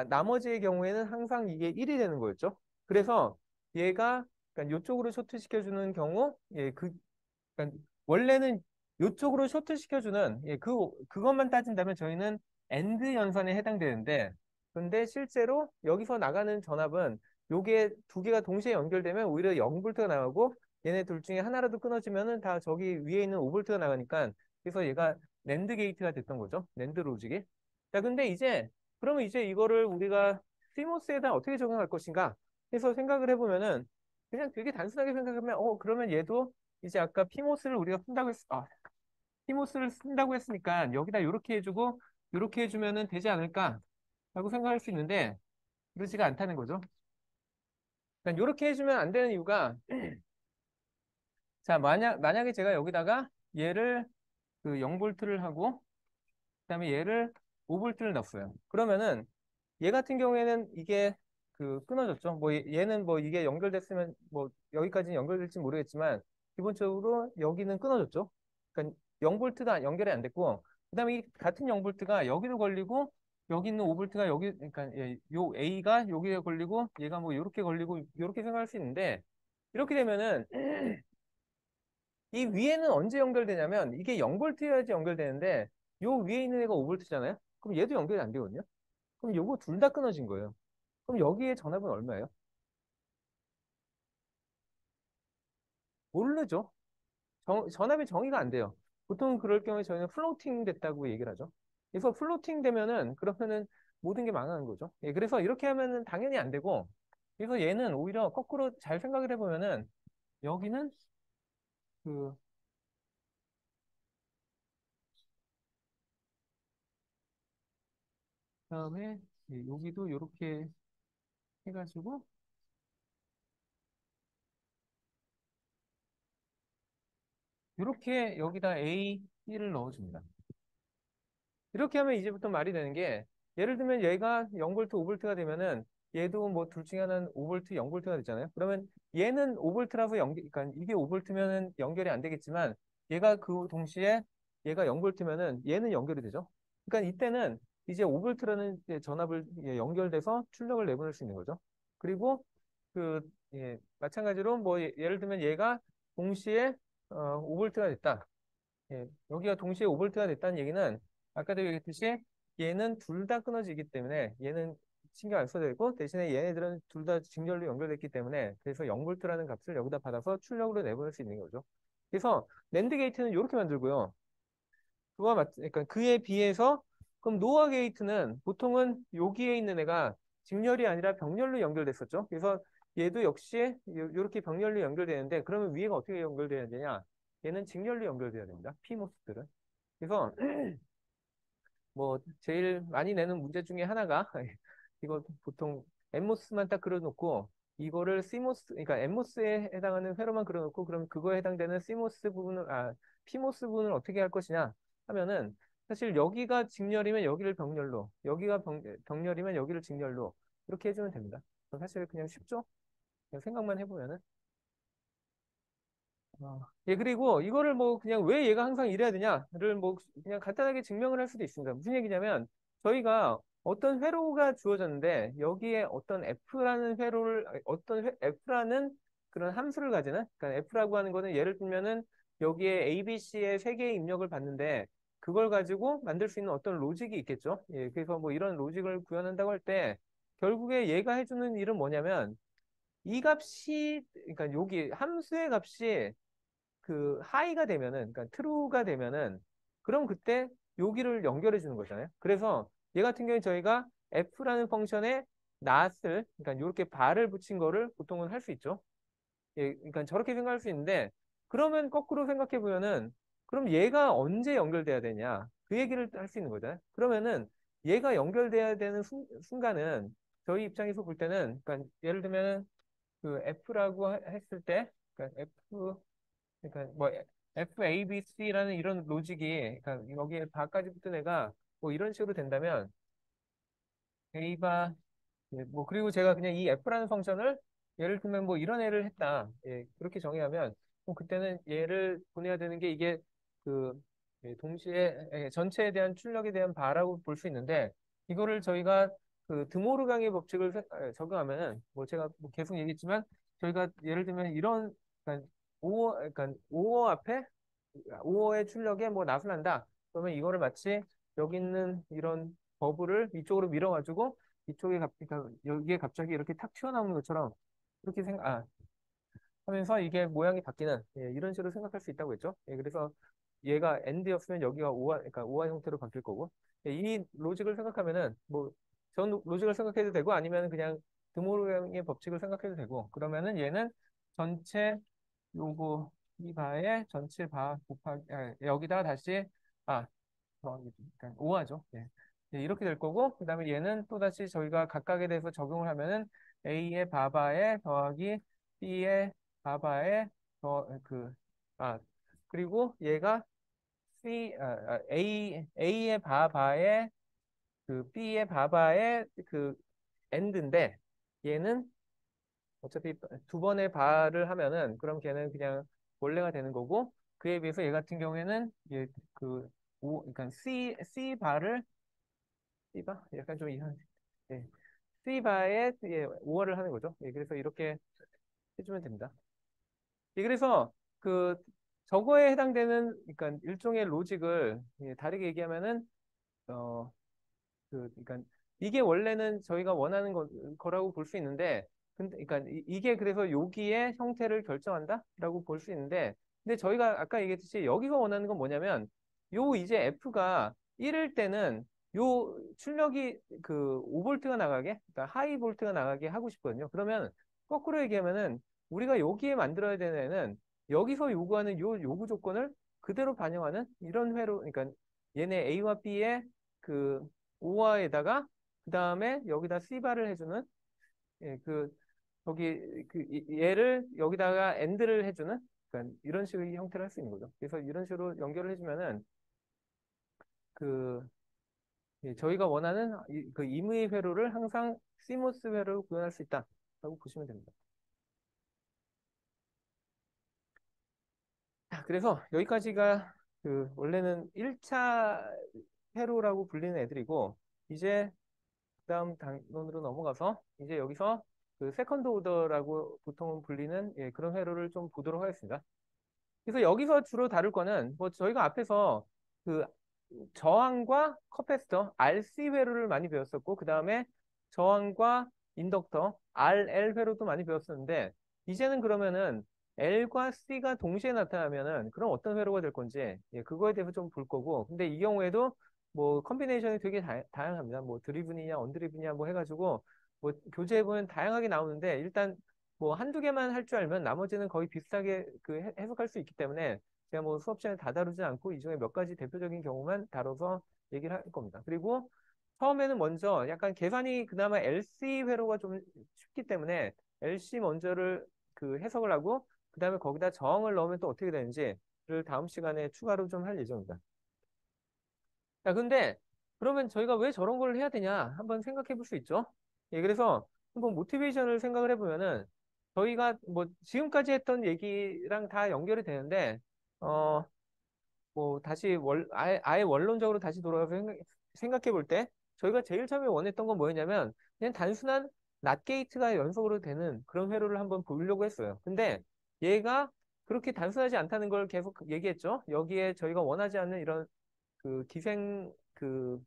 나머지의 경우에는 항상 이게 1이 되는 거였죠. 그래서 얘가 그러니까 이쪽으로 쇼트시켜주는 경우 그러니까 원래는 이쪽으로 쇼트시켜주는 그것만 따진다면 저희는 엔드 연산에 해당되는데 근데 실제로 여기서 나가는 전압은 요게 두 개가 동시에 연결되면 오히려 0볼트가 나가고 얘네 둘 중에 하나라도 끊어지면은 다 저기 위에 있는 5볼트가 나가니까 그래서 얘가 낸드 게이트가 됐던 거죠. 낸드 로직이. 자, 근데 이제 그러면 이제 이거를 우리가 CMOS에다 어떻게 적용할 것인가 해서 생각을 해보면은 그냥 되게 단순하게 생각하면 그러면 얘도 이제 아까 피모스를 우리가 쓴다고 피모스를 쓴다고 했으니까 여기다 이렇게 해주고 이렇게 해주면은 되지 않을까라고 생각할 수 있는데 그렇지가 않다는 거죠. 그러니까 이렇게 해주면 안 되는 이유가 자 만약에 제가 여기다가 얘를 그 0볼트를 하고 그다음에 얘를 5볼트를 넣었어요. 그러면은 얘 같은 경우에는 이게 그 끊어졌죠. 뭐 얘는 뭐 이게 연결됐으면 뭐 여기까지는 연결될지 모르겠지만 기본적으로 여기는 끊어졌죠. 그러니까 0볼트가 연결이 안 됐고 그다음에 이 같은 0볼트가 여기도 걸리고 여기 있는 5볼트가 여기 그러니까 요 A가 여기에 걸리고 얘가 뭐 이렇게 걸리고 이렇게 생각할 수 있는데 이렇게 되면은 이 위에는 언제 연결되냐면 이게 0볼트여야지 연결되는데 요 위에 있는 애가 5볼트잖아요. 그럼 얘도 연결이 안 되거든요. 그럼 요거 둘 다 끊어진 거예요. 그럼 여기에 전압은 얼마예요? 모르죠. 전압의 정의가 안 돼요. 보통 그럴 경우에 저희는 플로팅 됐다고 얘기를 하죠. 그래서 플로팅 되면은 그러면은 모든 게 망하는 거죠. 예, 그래서 이렇게 하면은 당연히 안 되고 그래서 얘는 오히려 거꾸로 잘 생각을 해보면은 여기는 그 다음에 여기도 이렇게 해가지고 이렇게 여기다 A, B를 넣어줍니다. 이렇게 하면 이제부터 말이 되는 게 예를 들면 얘가 0볼트, 5볼트가 되면은 얘도 뭐 둘 중에 하나는 5볼트, 0볼트가 되잖아요. 그러면 얘는 5볼트라서 그러니까 이게 5볼트면은 연결이 안 되겠지만 얘가 그 동시에 얘가 0볼트면은 얘는 연결이 되죠. 그러니까 이때는 이제 5볼트라는 전압을 연결돼서 출력을 내보낼 수 있는 거죠. 그리고 그 마찬가지로 뭐 예를 들면 얘가 동시에 5볼트가 됐다. 여기가 동시에 5볼트가 됐다는 얘기는 아까도 얘기했듯이 얘는 둘 다 끊어지기 때문에 얘는 신경 안 써도 되고 대신에 얘네들은 둘 다 직렬로 연결됐기 때문에 그래서 0볼트라는 값을 여기다 받아서 출력으로 내보낼 수 있는 거죠. 그래서 낸드 게이트는 이렇게 만들고요. 그러니까 그에 비해서 그럼 노아 게이트는 보통은 여기에 있는 애가 직렬이 아니라 병렬로 연결됐었죠. 그래서 얘도 역시 이렇게 병렬로 연결되는데 그러면 위에가 어떻게 연결돼야 되냐? 얘는 직렬로 연결돼야 됩니다. 피모스들은. 그래서 뭐 제일 많이 내는 문제 중에 하나가 이거 보통 엠모스만 딱 그려놓고 이거를 시모스 그러니까 엠모스에 해당하는 회로만 그려놓고 그럼 그거에 해당되는 시모스 부분을 피모스 부분을 어떻게 할 것이냐 하면은 사실 여기가 직렬이면 여기를 병렬로 여기가 병렬이면 여기를 직렬로 이렇게 해주면 됩니다. 사실 그냥 쉽죠? 그냥 생각만 해보면은 예, 그리고 이거를 뭐 그냥 왜 얘가 항상 이래야 되냐를 뭐 그냥 간단하게 증명을 할 수도 있습니다. 무슨 얘기냐면 저희가 어떤 회로가 주어졌는데 여기에 어떤 f라는 회로를 f라는 그런 함수를 가지는 그러니까 f라고 하는 거는 예를 들면은 여기에 a, b, c의 세 개의 입력을 받는데 그걸 가지고 만들 수 있는 어떤 로직이 있겠죠. 예, 그래서 뭐 이런 로직을 구현한다고 할 때 결국에 얘가 해주는 일은 뭐냐면 이 값이 그러니까 여기 함수의 값이 그 하이가 되면은 그러니까 true가 되면은 그럼 그때 여기를 연결해 주는 거잖아요. 그래서 얘 같은 경우에 저희가 f라는 펑션에 not을 그러니까 이렇게 bar을 붙인 거를 보통은 할 수 있죠. 예, 그러니까 저렇게 생각할 수 있는데 그러면 거꾸로 생각해 보면은 그럼 얘가 언제 연결돼야 되냐 그 얘기를 할 수 있는 거잖아요. 그러면은 얘가 연결돼야 되는 순간은 저희 입장에서 볼 때는 그러니까 예를 들면 그 f라고 했을 때 그러니까 f 그러니까 뭐 FABC라는 이런 로직이 그러니까 여기에 바까지 붙은 애가 뭐 이런 식으로 된다면 A바 예, 뭐 그리고 제가 그냥 이 F라는 펑션을 예를 들면 뭐 이런 애를 했다. 예, 그렇게 정의하면 뭐 그때는 얘를 보내야 되는 게 이게 그 예, 동시에 전체에 대한 출력에 대한 바라고 볼 수 있는데 이거를 저희가 그 드모르강의 법칙을 적용하면은 뭐 제가 뭐 계속 얘기했지만 저희가 예를 들면 이런 그러니까 오어 앞에 오어의 출력에 뭐 낫을 한다. 그러면 이거를 마치 여기 있는 이런 버블을 이쪽으로 밀어가지고 이쪽에 그러니까 여기에 갑자기 이렇게 탁 튀어나오는 것처럼 그렇게 하면서 이게 모양이 바뀌는 예, 이런 식으로 생각할 수 있다고 했죠. 예, 그래서 얘가 end였으면 여기가 오화 그러니까 오화 형태로 바뀔 거고 예, 이 로직을 생각하면은 뭐 전 로직을 생각해도 되고 아니면 그냥 드모르강의 법칙을 생각해도 되고 그러면은 얘는 전체 요거 이 바에 전체 바 곱하기 여기다가 다시 아 그러니까 5하죠. 예. 예, 이렇게 될 거고 그다음에 얘는 또 다시 저희가 각각에 대해서 적용을 하면은 A의 바바에 더하기 B의 바바에 더아 그리고 얘가 A의 바바에 그 B의 바바에 그 end인데 얘는 어차피 두 번의 바를 하면은 그럼 걔는 그냥 원래가 되는 거고 그에 비해서 얘 같은 경우에는 얘그 그러니까 C 바를 C 바 약간 좀 이상 예. C 바에 예, 5월을 하는 거죠. 예, 그래서 이렇게 해주면 됩니다. 예, 그래서 그 저거에 해당되는 그러니까 일종의 로직을 예, 다르게 얘기하면은 어 그러니까 이게 원래는 저희가 원하는 거라고 볼 수 있는데, 그러니까 이게 그래서 여기의 형태를 결정한다라고 볼 수 있는데, 근데 저희가 아까 얘기했듯이 여기서 원하는 건 뭐냐면, 요 이제 F가 1일 때는 요 출력이 그 5볼트가 나가게, 그러니까 하이 볼트가 나가게 하고 싶거든요. 그러면 거꾸로 얘기하면은 우리가 여기에 만들어야 되는 애는 여기서 요구하는 요 요구 조건을 그대로 반영하는 이런 회로, 그러니까 얘네 A와 B의 그 오화에다가 그 다음에 여기다 C바를 해주는 예, 그 저기 그 얘를 여기다가 엔드를 해주는 그러니까 이런 식의 형태를 할 수 있는 거죠. 그래서 이런 식으로 연결을 해주면은 그 예, 저희가 원하는 그 임의 회로를 항상 시모스 회로로 구현할 수 있다라고 보시면 됩니다. 자, 그래서 여기까지가 그 원래는 1차 회로라고 불리는 애들이고 이제 그다음 단원으로 넘어가서 이제 여기서 그 세컨드 오더라고 보통 불리는 예, 그런 회로를 좀 보도록 하겠습니다. 그래서 여기서 주로 다룰 거는 뭐 저희가 앞에서 그 저항과 커패시터 RC 회로를 많이 배웠었고 그 다음에 저항과 인덕터 RL 회로도 많이 배웠었는데 이제는 그러면은 L과 C가 동시에 나타나면은 그럼 어떤 회로가 될 건지 예, 그거에 대해서 좀 볼 거고 근데 이 경우에도 뭐 컨비네이션이 되게 다양합니다. 뭐 드리븐이냐 언드리븐이냐 뭐 해가지고 뭐 교재해보면 다양하게 나오는데 일단 뭐 한두 개만 할 줄 알면 나머지는 거의 비슷하게 그 해석할 수 있기 때문에 제가 뭐 수업 시간에 다 다루지 않고 이 중에 몇 가지 대표적인 경우만 다뤄서 얘기를 할 겁니다. 그리고 처음에는 먼저 약간 계산이 그나마 LC 회로가 좀 쉽기 때문에 LC 먼저를 그 해석을 하고 그다음에 거기다 저항을 넣으면 또 어떻게 되는지를 다음 시간에 추가로 좀 할 예정입니다. 자, 근데 그러면 저희가 왜 저런 걸 해야 되냐 한번 생각해 볼 수 있죠. 예, 그래서 한번 모티베이션을 생각을 해보면은 저희가 뭐 지금까지 했던 얘기랑 다 연결이 되는데 어, 뭐 다시 아예 원론적으로 다시 돌아가서 생각해 볼 때 저희가 제일 처음에 원했던 건 뭐였냐면 그냥 단순한 낫 게이트가 연속으로 되는 그런 회로를 한번 보려고 했어요. 근데 얘가 그렇게 단순하지 않다는 걸 계속 얘기했죠. 여기에 저희가 원하지 않는 이런 그 기생 그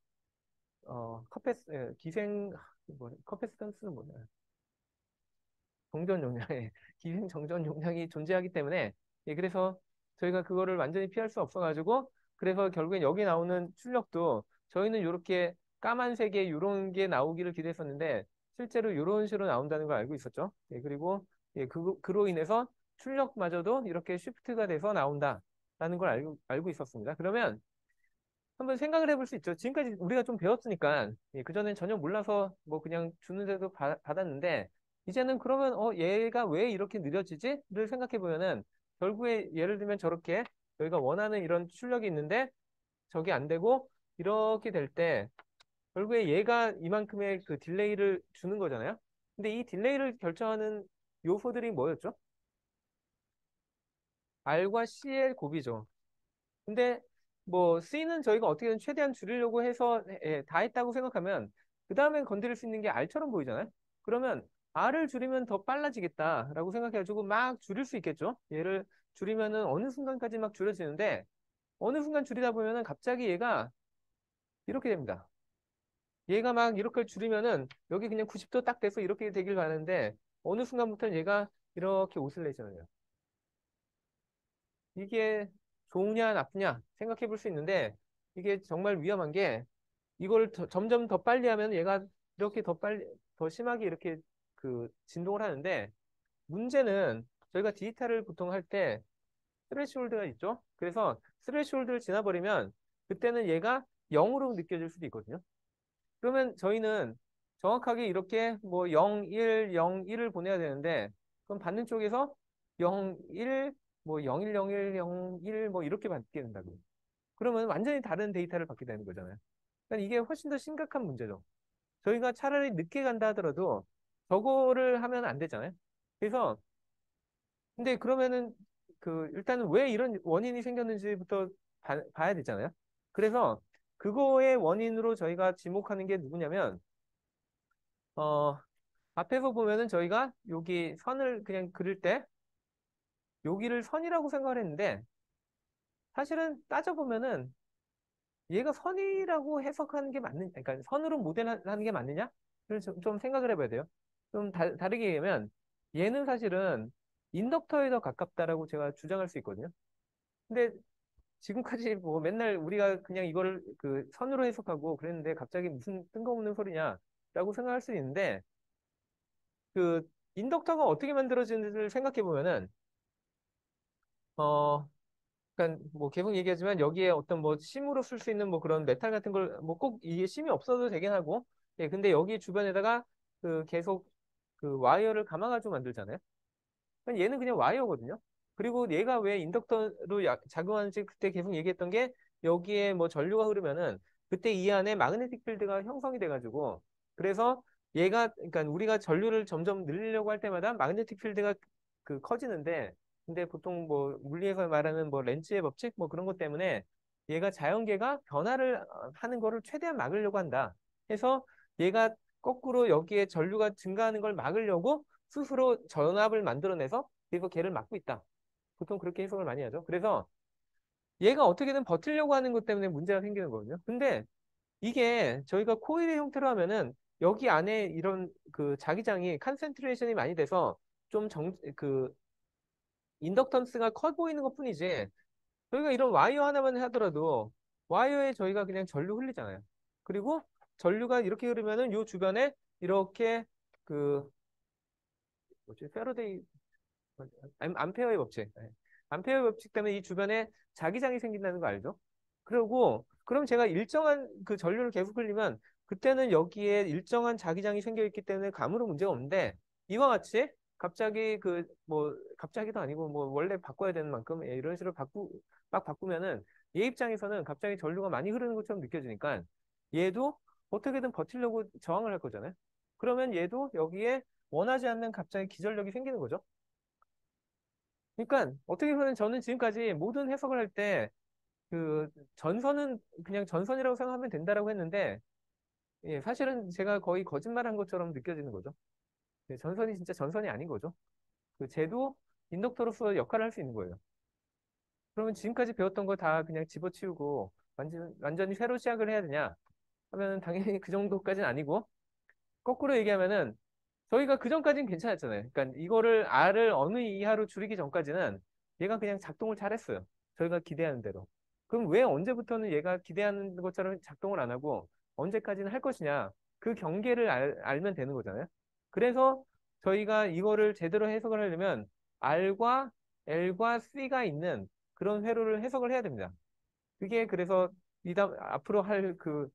커패스 기생 뭐 커패시턴스는 뭐냐 정전 용량에 기생 정전 용량이 존재하기 때문에 예, 그래서 저희가 그거를 완전히 피할 수 없어가지고 그래서 결국엔 여기 나오는 출력도 저희는 이렇게 까만색의 이런 게 나오기를 기대했었는데 실제로 이런 식으로 나온다는 걸 알고 있었죠. 예, 그리고 예, 그로 인해서 출력마저도 이렇게 쉬프트가 돼서 나온다라는 걸 알고 있었습니다. 그러면 한번 생각을 해볼 수 있죠. 지금까지 우리가 좀 배웠으니까 예, 그전엔 전혀 몰라서 뭐 그냥 주는데도 받았는데 이제는 그러면 얘가 왜 이렇게 느려지지?를 생각해 보면은 결국에 예를 들면 저렇게 저희가 원하는 이런 출력이 있는데 저게 안 되고 이렇게 될 때 결국에 얘가 이만큼의 그 딜레이를 주는 거잖아요. 근데 이 딜레이를 결정하는 요소들이 뭐였죠? R과 CL 곱이죠. 근데 뭐 C는 저희가 어떻게든 최대한 줄이려고 해서 예, 다 했다고 생각하면 그 다음에 건드릴 수 있는 게 R처럼 보이잖아요. 그러면 R을 줄이면 더 빨라지겠다라고 생각해가지고 막 줄일 수 있겠죠. 얘를 줄이면은 어느 순간까지 막 줄여지는데 어느 순간 줄이다 보면은 갑자기 얘가 이렇게 됩니다. 얘가 막 이렇게 줄이면은 여기 그냥 90도 딱 돼서 이렇게 되길 바라는데 어느 순간부터는 얘가 이렇게 오슬레이션을 해요. 이게 좋으냐 나쁘냐 생각해 볼 수 있는데 이게 정말 위험한 게 이걸 점점 더 빨리 하면 얘가 이렇게 더 빨리 더 심하게 이렇게 그 진동을 하는데 문제는 저희가 디지털을 보통 할 때 스레시홀드가 있죠. 그래서 스레시홀드를 지나버리면 그때는 얘가 0으로 느껴질 수도 있거든요. 그러면 저희는 정확하게 이렇게 뭐 0, 1, 0, 1을 보내야 되는데 그럼 받는 쪽에서 0, 1, 뭐 0, 1, 0, 1, 0, 1 뭐 이렇게 받게 된다고. 그러면 완전히 다른 데이터를 받게 되는 거잖아요. 그러니까 이게 훨씬 더 심각한 문제죠. 저희가 차라리 늦게 간다 하더라도 저거를 하면 안 되잖아요. 그래서 근데 그러면은 그 일단은 왜 이런 원인이 생겼는지부터 봐야 되잖아요. 그래서 그거의 원인으로 저희가 지목하는 게 누구냐면 어 앞에서 보면은 저희가 여기 선을 그냥 그릴 때 여기를 선이라고 생각을 했는데 사실은 따져보면은 얘가 선이라고 해석하는 게 그러니까 선으로 모델하는 게 맞느냐? 를 좀 생각을 해봐야 돼요. 좀 다르게 얘기하면 얘는 사실은 인덕터에 더 가깝다라고 제가 주장할 수 있거든요. 근데 지금까지 뭐 맨날 우리가 그냥 이거를 그 선으로 해석하고 그랬는데 갑자기 무슨 뜬금없는 소리냐라고 생각할 수 있는데 그 인덕터가 어떻게 만들어지는지를 생각해 보면은 어 그러니까 뭐 계속 얘기하지만 여기에 어떤 뭐 심으로 쓸 수 있는 뭐 그런 메탈 같은 걸 뭐 꼭 이게 심이 없어도 되긴 하고 예 근데 여기 주변에다가 그 계속 그 와이어를 감아가지고 만들잖아요. 그러니까 얘는 그냥 와이어거든요. 그리고 얘가 왜 인덕터로 작용하는지 그때 계속 얘기했던 게 여기에 뭐 전류가 흐르면은 그때 이 안에 마그네틱 필드가 형성이 돼가지고 그래서 얘가 그러니까 우리가 전류를 점점 늘리려고 할 때마다 마그네틱 필드가 그 커지는데 근데 보통 뭐 물리에서 말하는 뭐 렌츠의 법칙 뭐 그런 것 때문에 얘가 자연계가 변화를 하는 거를 최대한 막으려고 한다. 해서 얘가 거꾸로 여기에 전류가 증가하는 걸 막으려고 스스로 전압을 만들어내서 그래서 걔를 막고 있다. 보통 그렇게 해석을 많이 하죠. 그래서 얘가 어떻게든 버티려고 하는 것 때문에 문제가 생기는 거거든요. 근데 이게 저희가 코일의 형태로 하면은 여기 안에 이런 그 자기장이 컨센트레이션이 많이 돼서 좀 그 인덕턴스가 커 보이는 것 뿐이지 저희가 이런 와이어 하나만 하더라도 와이어에 저희가 그냥 전류 흘리잖아요. 그리고 전류가 이렇게 흐르면은 요 주변에 이렇게 그 뭐지 페러데이 암페어의 법칙. 네. 암페어 법칙 때문에 이 주변에 자기장이 생긴다는 거 알죠? 그리고 그럼 제가 일정한 그 전류를 계속 흘리면 그때는 여기에 일정한 자기장이 생겨 있기 때문에 아무런 문제가 없는데 이와 같이 갑자기 그 뭐 갑자기도 아니고 뭐 원래 바꿔야 되는 만큼 이런 식으로 막 바꾸면은 얘 입장에서는 갑자기 전류가 많이 흐르는 것처럼 느껴지니까 얘도 어떻게든 버티려고 저항을 할 거잖아요. 그러면 얘도 여기에 원하지 않는 갑자기 기전력이 생기는 거죠. 그러니까 어떻게 보면 저는 지금까지 모든 해석을 할 때 그 전선은 그냥 전선이라고 생각하면 된다라고 했는데 예, 사실은 제가 거의 거짓말한 것처럼 느껴지는 거죠. 예, 전선이 진짜 전선이 아닌 거죠. 그 쟤도 인덕터로서 역할을 할 수 있는 거예요. 그러면 지금까지 배웠던 거 다 그냥 집어치우고 완전히 새로 시작을 해야 되냐 하면 당연히 그 정도까지는 아니고 거꾸로 얘기하면은 저희가 그 전까지는 괜찮았잖아요. 그러니까 이거를 R을 어느 이하로 줄이기 전까지는 얘가 그냥 작동을 잘했어요. 저희가 기대하는 대로. 그럼 왜 언제부터는 얘가 기대하는 것처럼 작동을 안 하고 언제까지는 할 것이냐? 그 경계를 알면 되는 거잖아요. 그래서 저희가 이거를 제대로 해석을 하려면 R과 L과 C가 있는 그런 회로를 해석을 해야 됩니다. 그게 그래서 앞으로 할 그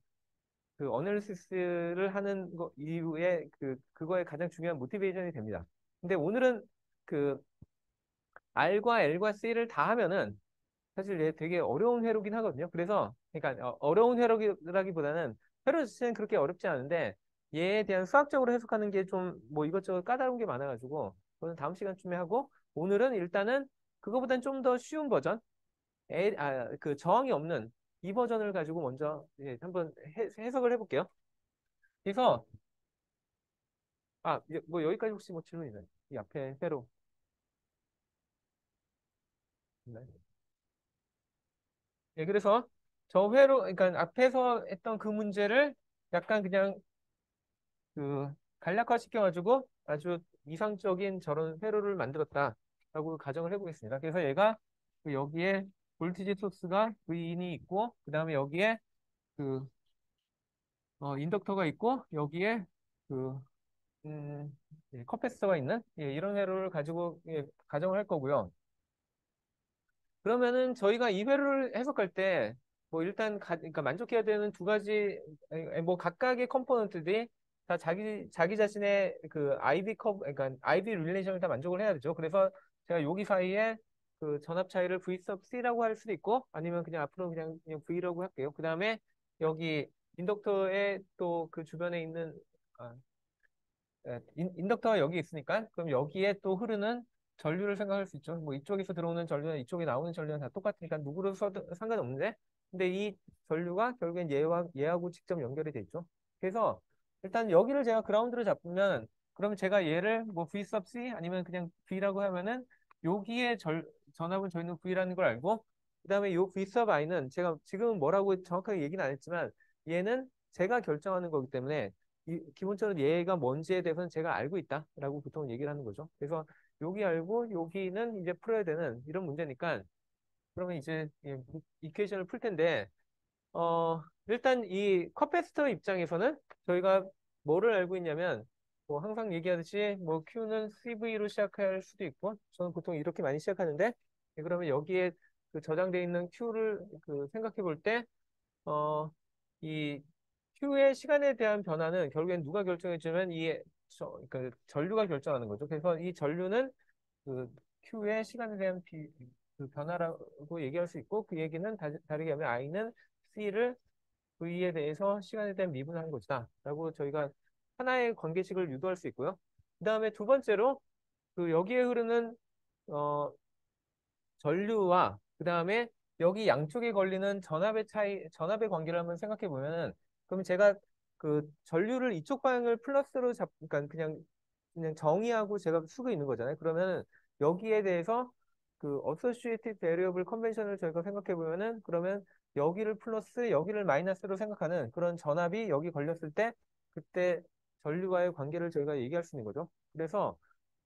어널리시스를 하는 거 이후에 그거에 가장 중요한 모티베이션이 됩니다. 근데 오늘은 그 R과 L과 C를 다 하면은 사실 얘 되게 어려운 회로긴 하거든요. 그래서 그러니까 어려운 회로라기보다는 회로 자체는 그렇게 어렵지 않은데 얘에 대한 수학적으로 해석하는 게 좀 뭐 이것저것 까다로운 게 많아가지고 그거는 다음 시간쯤에 하고 오늘은 일단은 그거보단 좀 더 쉬운 버전 그 저항이 없는 이 버전을 가지고 먼저 예, 한번 해석을 해볼게요. 그래서 뭐 여기까지 혹시 뭐 질문 있나요? 이 앞에 회로 있나요? 예, 그래서 저 회로 그러니까 앞에서 했던 그 문제를 약간 그냥 그 간략화 시켜가지고 아주 이상적인 저런 회로를 만들었다라고 가정을 해보겠습니다. 그래서 얘가 그 여기에 볼티지 소스가 V인이 있고 그 다음에 여기에 그 인덕터가 있고 여기에 그 예, 커패시터가 있는 예, 이런 회로를 가지고 예, 가정을 할 거고요. 그러면은 저희가 이 회로를 해석할 때 뭐 일단 그러니까 만족해야 되는 두 가지 뭐 각각의 컴포넌트들이 다 자기 자신의 그 IB 그러니까 IB 릴레이션을 다 만족을 해야 되죠. 그래서 제가 여기 사이에 그 전압 차이를 V sub C라고 할 수도 있고 아니면 그냥 앞으로 그냥 V라고 할게요. 그 다음에 여기 인덕터의 또 그 주변에 있는 아, 예, 인덕터가 여기 있으니까 그럼 여기에 또 흐르는 전류를 생각할 수 있죠. 뭐 이쪽에서 들어오는 전류나 이쪽에 나오는 전류는 다 똑같으니까 누구로 써도 상관없는데 근데 이 전류가 결국엔 얘하고 직접 연결이 돼 있죠. 그래서 일단 여기를 제가 그라운드로 잡으면 그러면 제가 얘를 뭐 V sub C 아니면 그냥 V라고 하면은 여기에 전압은 저희는 V라는 걸 알고 그다음에 요 V sub I는 제가 지금은 뭐라고 정확하게 얘기는 안 했지만 얘는 제가 결정하는 거기 때문에 기본적으로 얘가 뭔지에 대해서는 제가 알고 있다라고 보통 얘기를 하는 거죠. 그래서 여기 알고 여기는 이제 풀어야 되는 이런 문제니까 그러면 이제 이퀘이션을 풀 텐데 일단 이 커패시터 입장에서는 저희가 뭐를 알고 있냐면 뭐 항상 얘기하듯이 뭐 Q는 CV로 시작할 수도 있고 저는 보통 이렇게 많이 시작하는데 그러면 여기에 그 저장되어 있는 Q를 그 생각해 볼때 이 Q의 시간에 대한 변화는 결국엔 누가 결정해주면 그 전류가 결정하는 거죠. 그래서 이 전류는 그 Q의 시간에 대한 그 변화라고 얘기할 수 있고 그 얘기는 다르게 하면 I는 C를 V에 대해서 시간에 대한 미분하는 것이다. 라고 저희가 하나의 관계식을 유도할 수 있고요. 그 다음에 두 번째로 그 여기에 흐르는 어, 전류와 그 다음에 여기 양쪽에 걸리는 전압의 관계를 한번 생각해 보면은 그럼 제가 그 전류를 이쪽 방향을 플러스로 그러니까 그냥 정의하고 제가 쓰고 있는 거잖아요. 그러면은 여기에 대해서 그 associated variable convention을 저희가 생각해 보면은 그러면 여기를 플러스 여기를 마이너스로 생각하는 그런 전압이 여기 걸렸을 때 그때 전류와의 관계를 저희가 얘기할 수 있는 거죠. 그래서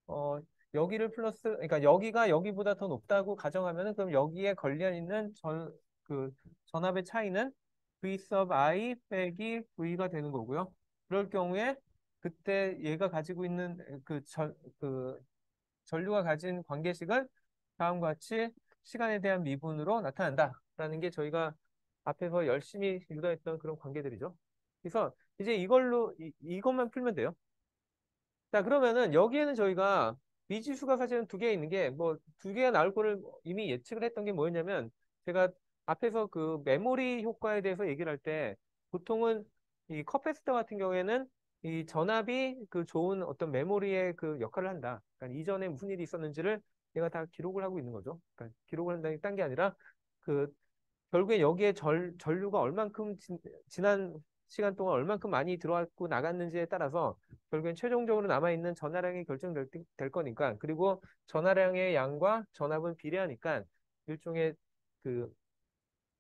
어, 여기를 플러스, 그러니까 여기가 여기보다 더 높다고 가정하면은 그럼 여기에 걸려 있는 그 전압의 차이는 V sub I 빼기 V가 되는 거고요. 그럴 경우에 그때 얘가 가지고 있는 그 전류가 가진 관계식은 다음과 같이 시간에 대한 미분으로 나타난다라는 게 저희가 앞에서 열심히 유도했던 그런 관계들이죠. 그래서 이제 이것만 풀면 돼요. 자, 그러면은 여기에는 저희가 미지수가 사실은 두 개 있는 게 뭐 두 개가 나올 거를 이미 예측을 했던 게 뭐였냐면 제가 앞에서 그 메모리 효과에 대해서 얘기를 할 때 보통은 이 커패시터 같은 경우에는 이 전압이 그 좋은 어떤 메모리의 그 역할을 한다. 그러니까 이전에 무슨 일이 있었는지를 얘가 다 기록을 하고 있는 거죠. 그러니까 기록을 한다는 게 아니라 그 결국에 여기에 전류가 얼만큼 지난 시간 동안 얼만큼 많이 들어왔고 나갔는지에 따라서 결국엔 최종적으로 남아있는 전하량이 결정될 될 거니까 그리고 전하량의 양과 전압은 비례하니까 일종의 그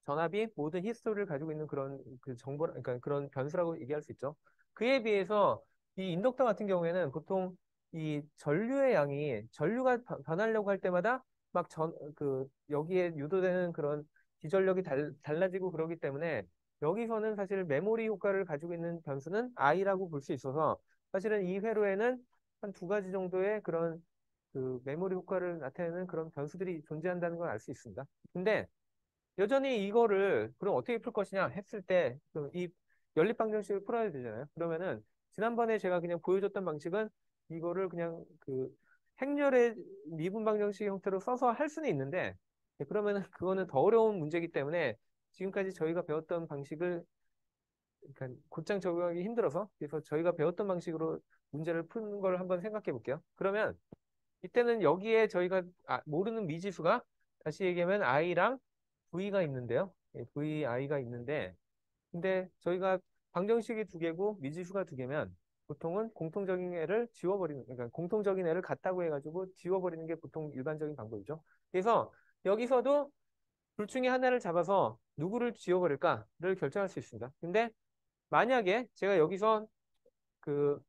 전압이 모든 히스토리를 가지고 있는 그런 그 정보, 그러니까 그런 변수라고 얘기할 수 있죠. 그에 비해서 이 인덕터 같은 경우에는 보통 이 전류의 양이 전류가 변하려고 할 때마다 막 여기에 유도되는 그런 기전력이 달라지고 그러기 때문에 여기서는 사실 메모리 효과를 가지고 있는 변수는 I라고 볼 수 있어서 사실은 이 회로에는 한 두 가지 정도의 그런 그 메모리 효과를 나타내는 그런 변수들이 존재한다는 걸 알 수 있습니다. 근데 여전히 이거를 그럼 어떻게 풀 것이냐 했을 때 이 연립 방정식을 풀어야 되잖아요. 그러면은 지난번에 제가 그냥 보여줬던 방식은 이거를 그냥 그 행렬의 미분 방정식 형태로 써서 할 수는 있는데 그러면은 그거는 더 어려운 문제이기 때문에 지금까지 저희가 배웠던 방식을 그러니까 곧장 적용하기 힘들어서 그래서 저희가 배웠던 방식으로 문제를 푸는 걸 한번 생각해 볼게요. 그러면 이때는 여기에 저희가 모르는 미지수가 다시 얘기하면 i랑 v가 있는데요. 예, vi가 있는데 근데 저희가 방정식이 두 개고 미지수가 두 개면 보통은 공통적인 애를 지워버리는 그러니까 공통적인 애를 같다고 해가지고 지워버리는 게 보통 일반적인 방법이죠. 그래서 여기서도 둘 중에 하나를 잡아서 누구를 지워버릴까를 결정할 수 있습니다. 근데 만약에 제가 여기서 그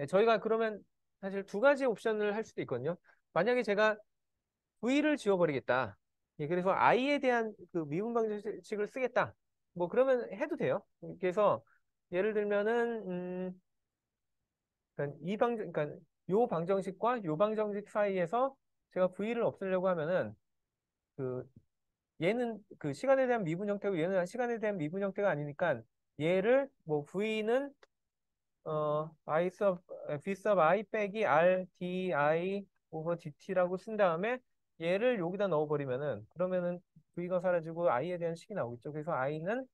저희가 그러면 사실 두 가지 옵션을 할 수도 있거든요. 만약에 제가 V를 지워버리겠다. 예, 그래서 I에 대한 그 미분 방정식을 쓰겠다. 뭐 그러면 해도 돼요. 그래서 예를 들면은 그러니까 그러니까 요 방정식과 요 방정식 사이에서 제가 V를 없애려고 하면은 그 얘는 그 시간에 대한 미분 형태고 얘는 시간에 대한 미분 형태가 아니니까 얘를 뭐 V는 I sub V sub I 빼기 R D I 오버 DT라고 쓴 다음에 얘를 여기다 넣어버리면은 그러면은 V가 사라지고 I에 대한 식이 나오겠죠. 그래서 I는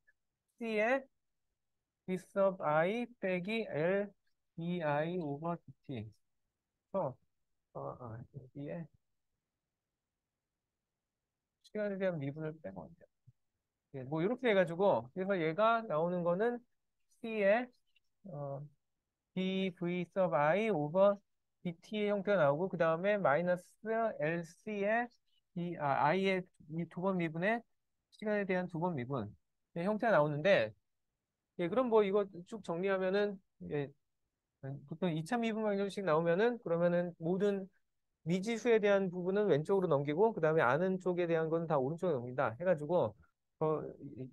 C에 V sub I 빼기 L D I 오버 DT. 그래서 여기에 시간에 대한 미분을 빼고 예, 뭐 이렇게 해가지고 그래서 얘가 나오는 거는 C에 어, dv sub i 오버 dt의 형태가 나오고 그 다음에 마이너스 lc의 i의 이 두 번 미분의 시간에 대한 두 번 미분 의 형태가 나오는데 예, 그럼 뭐 이거 쭉 정리하면은 예, 보통 2차 미분 방정식 나오면은 그러면은 모든 미지수에 대한 부분은 왼쪽으로 넘기고 그 다음에 아는 쪽에 대한 건 다 오른쪽에 넘긴다 해가지고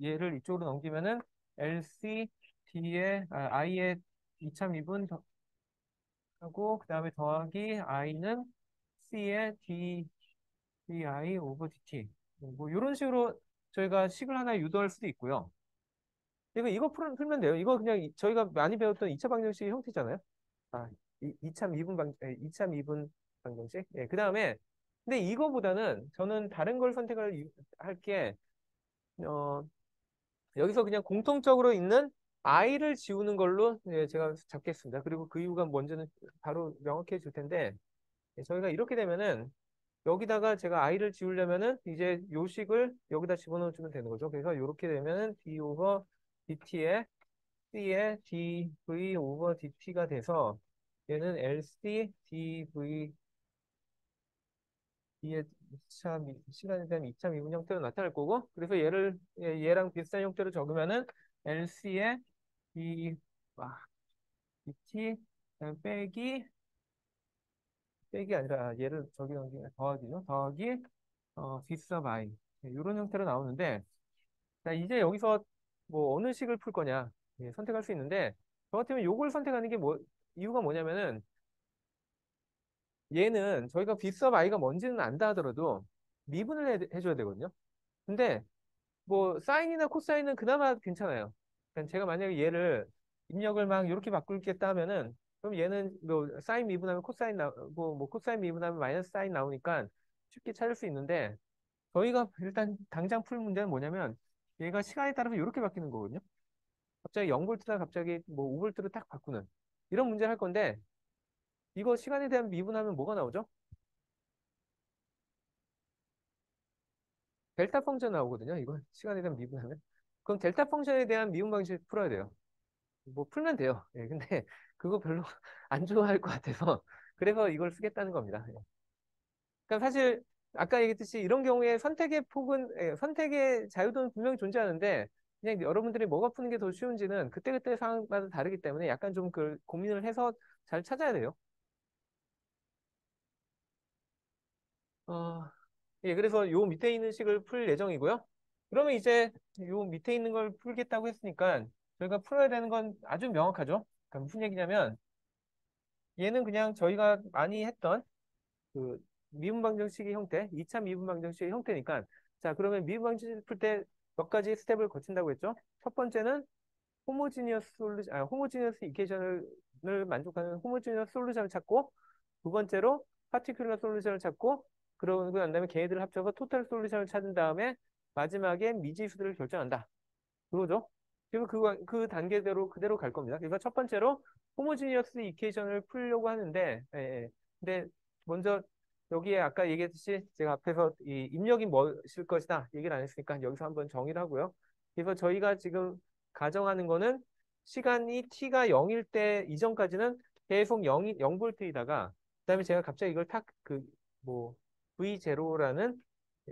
얘를 이쪽으로 넘기면은 LC D의 I의 2차 미분 하고 그 다음에 더하기 i는 c의 dI 오버 dt 뭐 이런 식으로 저희가 식을 하나 유도할 수도 있고요. 이거 풀면 돼요. 이거 그냥 저희가 많이 배웠던 2차 방정식 형태잖아요. 아, 2차 미분 2차 미분 방정식. 예, 그 다음에 근데 이거보다는 저는 다른 걸 선택을 할게 여기서 그냥 공통적으로 있는 i를 지우는 걸로 예, 제가 잡겠습니다. 그리고 그 이유가 뭔지는 바로 명확해질 텐데 예, 저희가 이렇게 되면은 여기다가 제가 i를 지우려면은 이제 요식을 여기다 집어넣어주면 되는 거죠. 그래서 이렇게 되면은 d 오버 dt에 c에 dv 오버 dt가 돼서 얘는 lc dv 의 시간에 대한 2차 미분 형태로 나타날 거고 그래서 얘랑 비슷한 형태로 적으면은 lc에 d dt 빼기 아니라 얘를 저기 넘기면 더하기죠. 더하기 v sub i 이런 형태로 나오는데 자 이제 여기서 뭐 어느 식을 풀 거냐 예, 선택할 수 있는데 저 같으면 요걸 선택하는 게 뭐 이유가 뭐냐면은 얘는 저희가 v sub i가 뭔지는 안다 하더라도 해줘야 되거든요. 근데 뭐 사인이나 코사인은 그나마 괜찮아요. 그러니까 제가 만약에 얘를 입력을 막 이렇게 바꾸겠다 하면은 그럼 얘는 뭐 사인 미분하면 코사인 나오고 뭐 코사인 미분하면 마이너스 사인 나오니까 쉽게 찾을 수 있는데 저희가 일단 당장 풀 문제는 뭐냐면 얘가 시간에 따라서 이렇게 바뀌는 거거든요. 갑자기 0볼트다 갑자기 뭐 5볼트로 딱 바꾸는 이런 문제를 할 건데 이거 시간에 대한 미분하면 뭐가 나오죠? 델타 펑션 나오거든요. 이거 시간에 대한 미분하면. 그럼 델타 펑션에 대한 미분 방식 풀어야 돼요. 뭐 풀면 돼요. 예, 근데 그거 별로 안 좋아할 것 같아서 그래서 이걸 쓰겠다는 겁니다. 예. 그러니까 사실 아까 얘기했듯이 이런 경우에 선택의 폭은 선택의 자유도는 분명히 존재하는데 그냥 여러분들이 뭐가 푸는 게 더 쉬운지는 그때그때 상황마다 다르기 때문에 약간 좀 그 고민을 해서 잘 찾아야 돼요. 어, 예, 그래서 요 밑에 있는 식을 풀 예정이고요. 그러면 이제 요 밑에 있는 걸 풀겠다고 했으니까 저희가 풀어야 되는 건 아주 명확하죠. 그러니까 무슨 얘기냐면 얘는 그냥 저희가 많이 했던 그 미분방정식의 형태, 2차 미분방정식의 형태니까 자, 그러면 미분방정식 풀 때 몇 가지 스텝을 거친다고 했죠? 첫 번째는 호모지니어스 이케이션을 만족하는 호모지니어스 솔루션을 찾고 두 번째로 파티큘러 솔루션을 찾고 그러고 난 다음에 걔네들을 합쳐서 토탈 솔루션을 찾은 다음에 마지막에 미지수들을 결정한다. 그거죠. 그리고 그 단계대로 그대로 갈 겁니다. 그래서 첫 번째로 호모지니어스 이케이션을 풀려고 하는데, 예, 예. 근데 먼저 여기에 아까 얘기했듯이 제가 앞에서 이 입력이 뭐실 것이다 얘기를 안 했으니까 여기서 한번 정의를 하고요. 그래서 저희가 지금 가정하는 거는 시간이 t가 0일 때 이전까지는 계속 0볼트이다가 그다음에 제가 갑자기 이걸 뭐 V0라는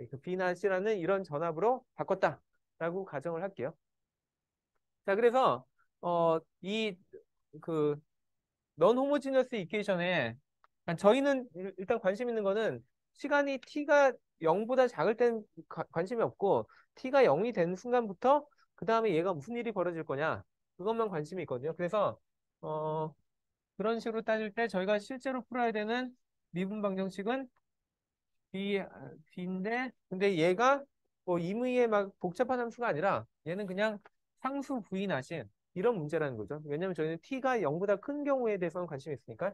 그 B나 C라는 이런 전압으로 바꿨다라고 가정을 할게요. 자, 그래서 이 그 넌 호모지너스 이퀘이션에 저희는 일단 관심 있는 거는 시간이 t가 0보다 작을 땐 관심이 없고 t가 0이 된 순간부터 그 다음에 얘가 무슨 일이 벌어질 거냐 그것만 관심이 있거든요. 그래서 어, 그런 식으로 따질 때 저희가 실제로 풀어야 되는 미분 방정식은 B인데 근데 얘가 뭐 임의의 막 복잡한 함수가 아니라 얘는 그냥 상수 부인하신 이런 문제라는 거죠. 왜냐하면 저희는 t가 0보다 큰 경우에 대해서는 관심이 있으니까.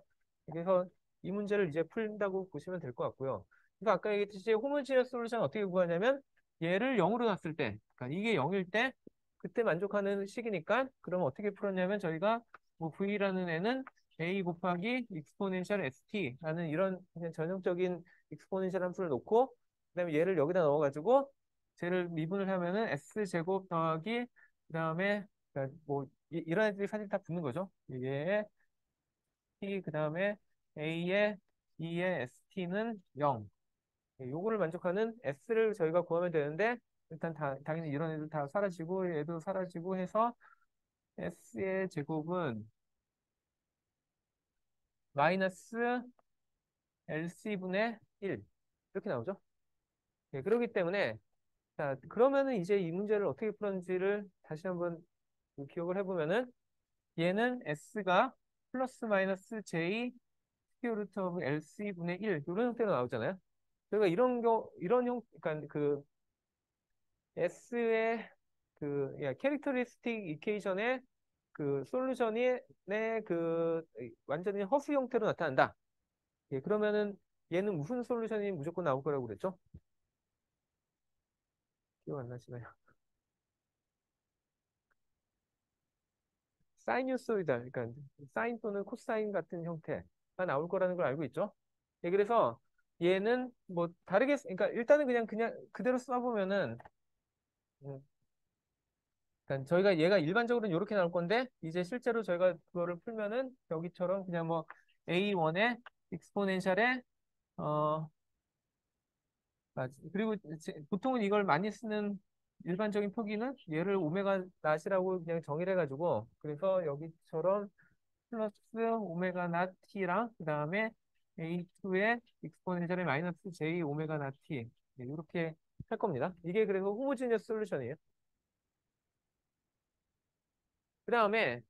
그래서 이 문제를 이제 풀다고 보시면 될 것 같고요. 그러니까 아까 얘기했듯이 호모지니어스 솔루션 어떻게 구하냐면 얘를 0으로 놨을 때, 그러니까 이게 0일 때 그때 만족하는 식이니까 그러면 어떻게 풀었냐면 저희가 뭐 v라는 애는 a 곱하기 익스포넨셜 st라는 이런 그냥 전형적인 익스포넨셜 함수를 놓고 그다음에 얘를 여기다 넣어가지고 쟤를 미분을 하면은 s 제곱 더하기 그다음에 그러니까 뭐 이런 애들이 사실 다 붙는 거죠. 이게 t 그다음에 a의 2의 st는 0. 요거를 만족하는 s를 저희가 구하면 되는데 일단 당연히 이런 애들 다 사라지고 얘도 사라지고 해서 s의 제곱은 마이너스 lc분의 1 이렇게 나오죠. 네, 그렇기 때문에 자, 그러면은 이제 이 문제를 어떻게 풀었는지를 다시 한번 기억을 해보면은 얘는 S가 플러스 마이너스 J 스퀘어 루트 오브 LC분의 1 이런 형태로 나오잖아요. 그러니까 이런 그러니까 그 S의 캐릭터리스틱 이퀘이션의 그 솔루션이 그 완전히 허수 형태로 나타난다. 예, 그러면은 얘는 무슨 솔루션이 무조건 나올 거라고 그랬죠? 기억 안 나시나요? 사이누소이달, 그러니까 사인 또는 코사인 같은 형태가 나올 거라는 걸 알고 있죠. 예, 그래서 얘는 뭐 다르게, 그러니까 일단은 그냥 그대로 써보면은, 음, 그러니까 저희가 얘가 일반적으로는 이렇게 나올 건데, 이제 실제로 저희가 그거를 풀면은 여기처럼 그냥 뭐 A1의 익스포넨셜에, 어, 그리고 보통은 이걸 많이 쓰는 일반적인 표기는 얘를 오메가 낫이라고 그냥 정의를 해가지고, 그래서 여기처럼 플러스 오메가 나 t랑 그 다음에 a2의 익스포넨셜의 마이너스 j 오메가 나 t 이렇게 할 겁니다. 이게 그래서 호모지니어스 솔루션이에요. 그 다음에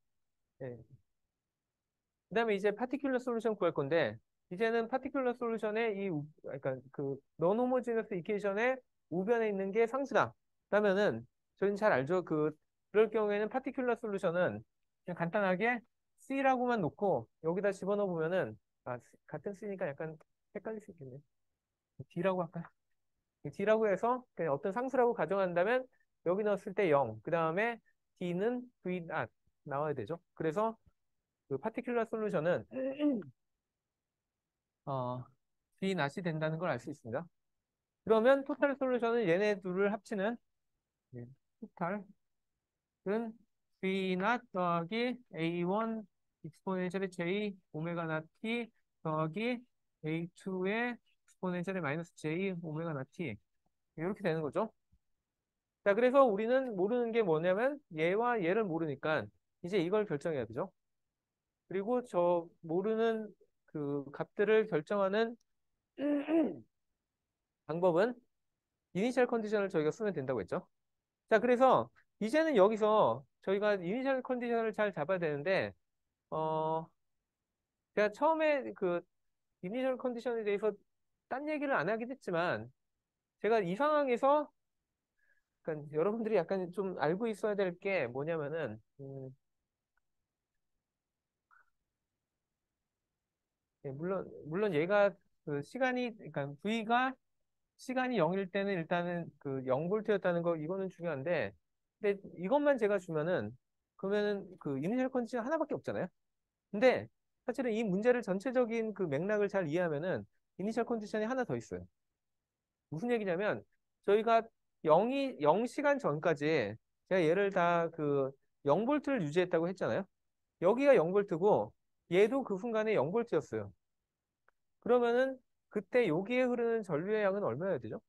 이제 파티큘러 솔루션 구할 건데 이제는 파티큘러 솔루션의 그러니까 그 non-homogeneous 이퀘이션의 우변에 있는 게 상수다. 그러면은 저희는 잘 알죠. 그럴 경우에는 파티큘러 솔루션은 그냥 간단하게 C라고만 놓고 여기다 집어넣어 보면은 같은 C니까 약간 헷갈릴 수 있겠네. D라고 할까요? D라고 해서 그냥 어떤 상수라고 가정한다면 여기 넣었을 때 0, 그 다음에 D는 V 나와야 되죠. 그래서 그 파티큘러 솔루션은 어, V 낫이 된다는 걸 알 수 있습니다. 그러면 토탈 솔루션은 얘네 둘을 합치는 예, 토탈은 V 낫 더하기 A1 익스포넨셜의 J 오메가 낫 T 더하기 A2의 익스포넨셜의 마이너스 J 오메가 낫 T 이렇게 되는 거죠. 자, 그래서 우리는 모르는 게 뭐냐면 얘와 얘를 모르니까 이제 이걸 결정해야 되죠. 그리고 저 모르는 그 값들을 결정하는 방법은 이니셜 컨디션을 저희가 쓰면 된다고 했죠. 자, 그래서 이제는 여기서 저희가 이니셜 컨디션을 잘 잡아야 되는데, 어, 제가 처음에 그 이니셜 컨디션에 대해서 딴 얘기를 안 하긴 했지만, 제가 이 상황에서 그러니까 여러분들이 약간 좀 알고 있어야 될 게 뭐냐면은, 예, 물론 얘가 그 시간이, 그러니까 V가 시간이 0일 때는 일단은 그 0볼트였다는 거 이거는 중요한데 근데 이것만 제가 주면은 그러면은 그 이니셜 컨디션 하나밖에 없잖아요. 근데 사실은 이 문제를 전체적인 그 맥락을 잘 이해하면은 이니셜 컨디션이 하나 더 있어요. 무슨 얘기냐면 저희가 0시간 전까지 제가 얘를 다 그 0볼트를 유지했다고 했잖아요. 여기가 0볼트고 얘도 그 순간에 0볼트였어요. 그러면은 그때 여기에 흐르는 전류의 양은 얼마여야 되죠?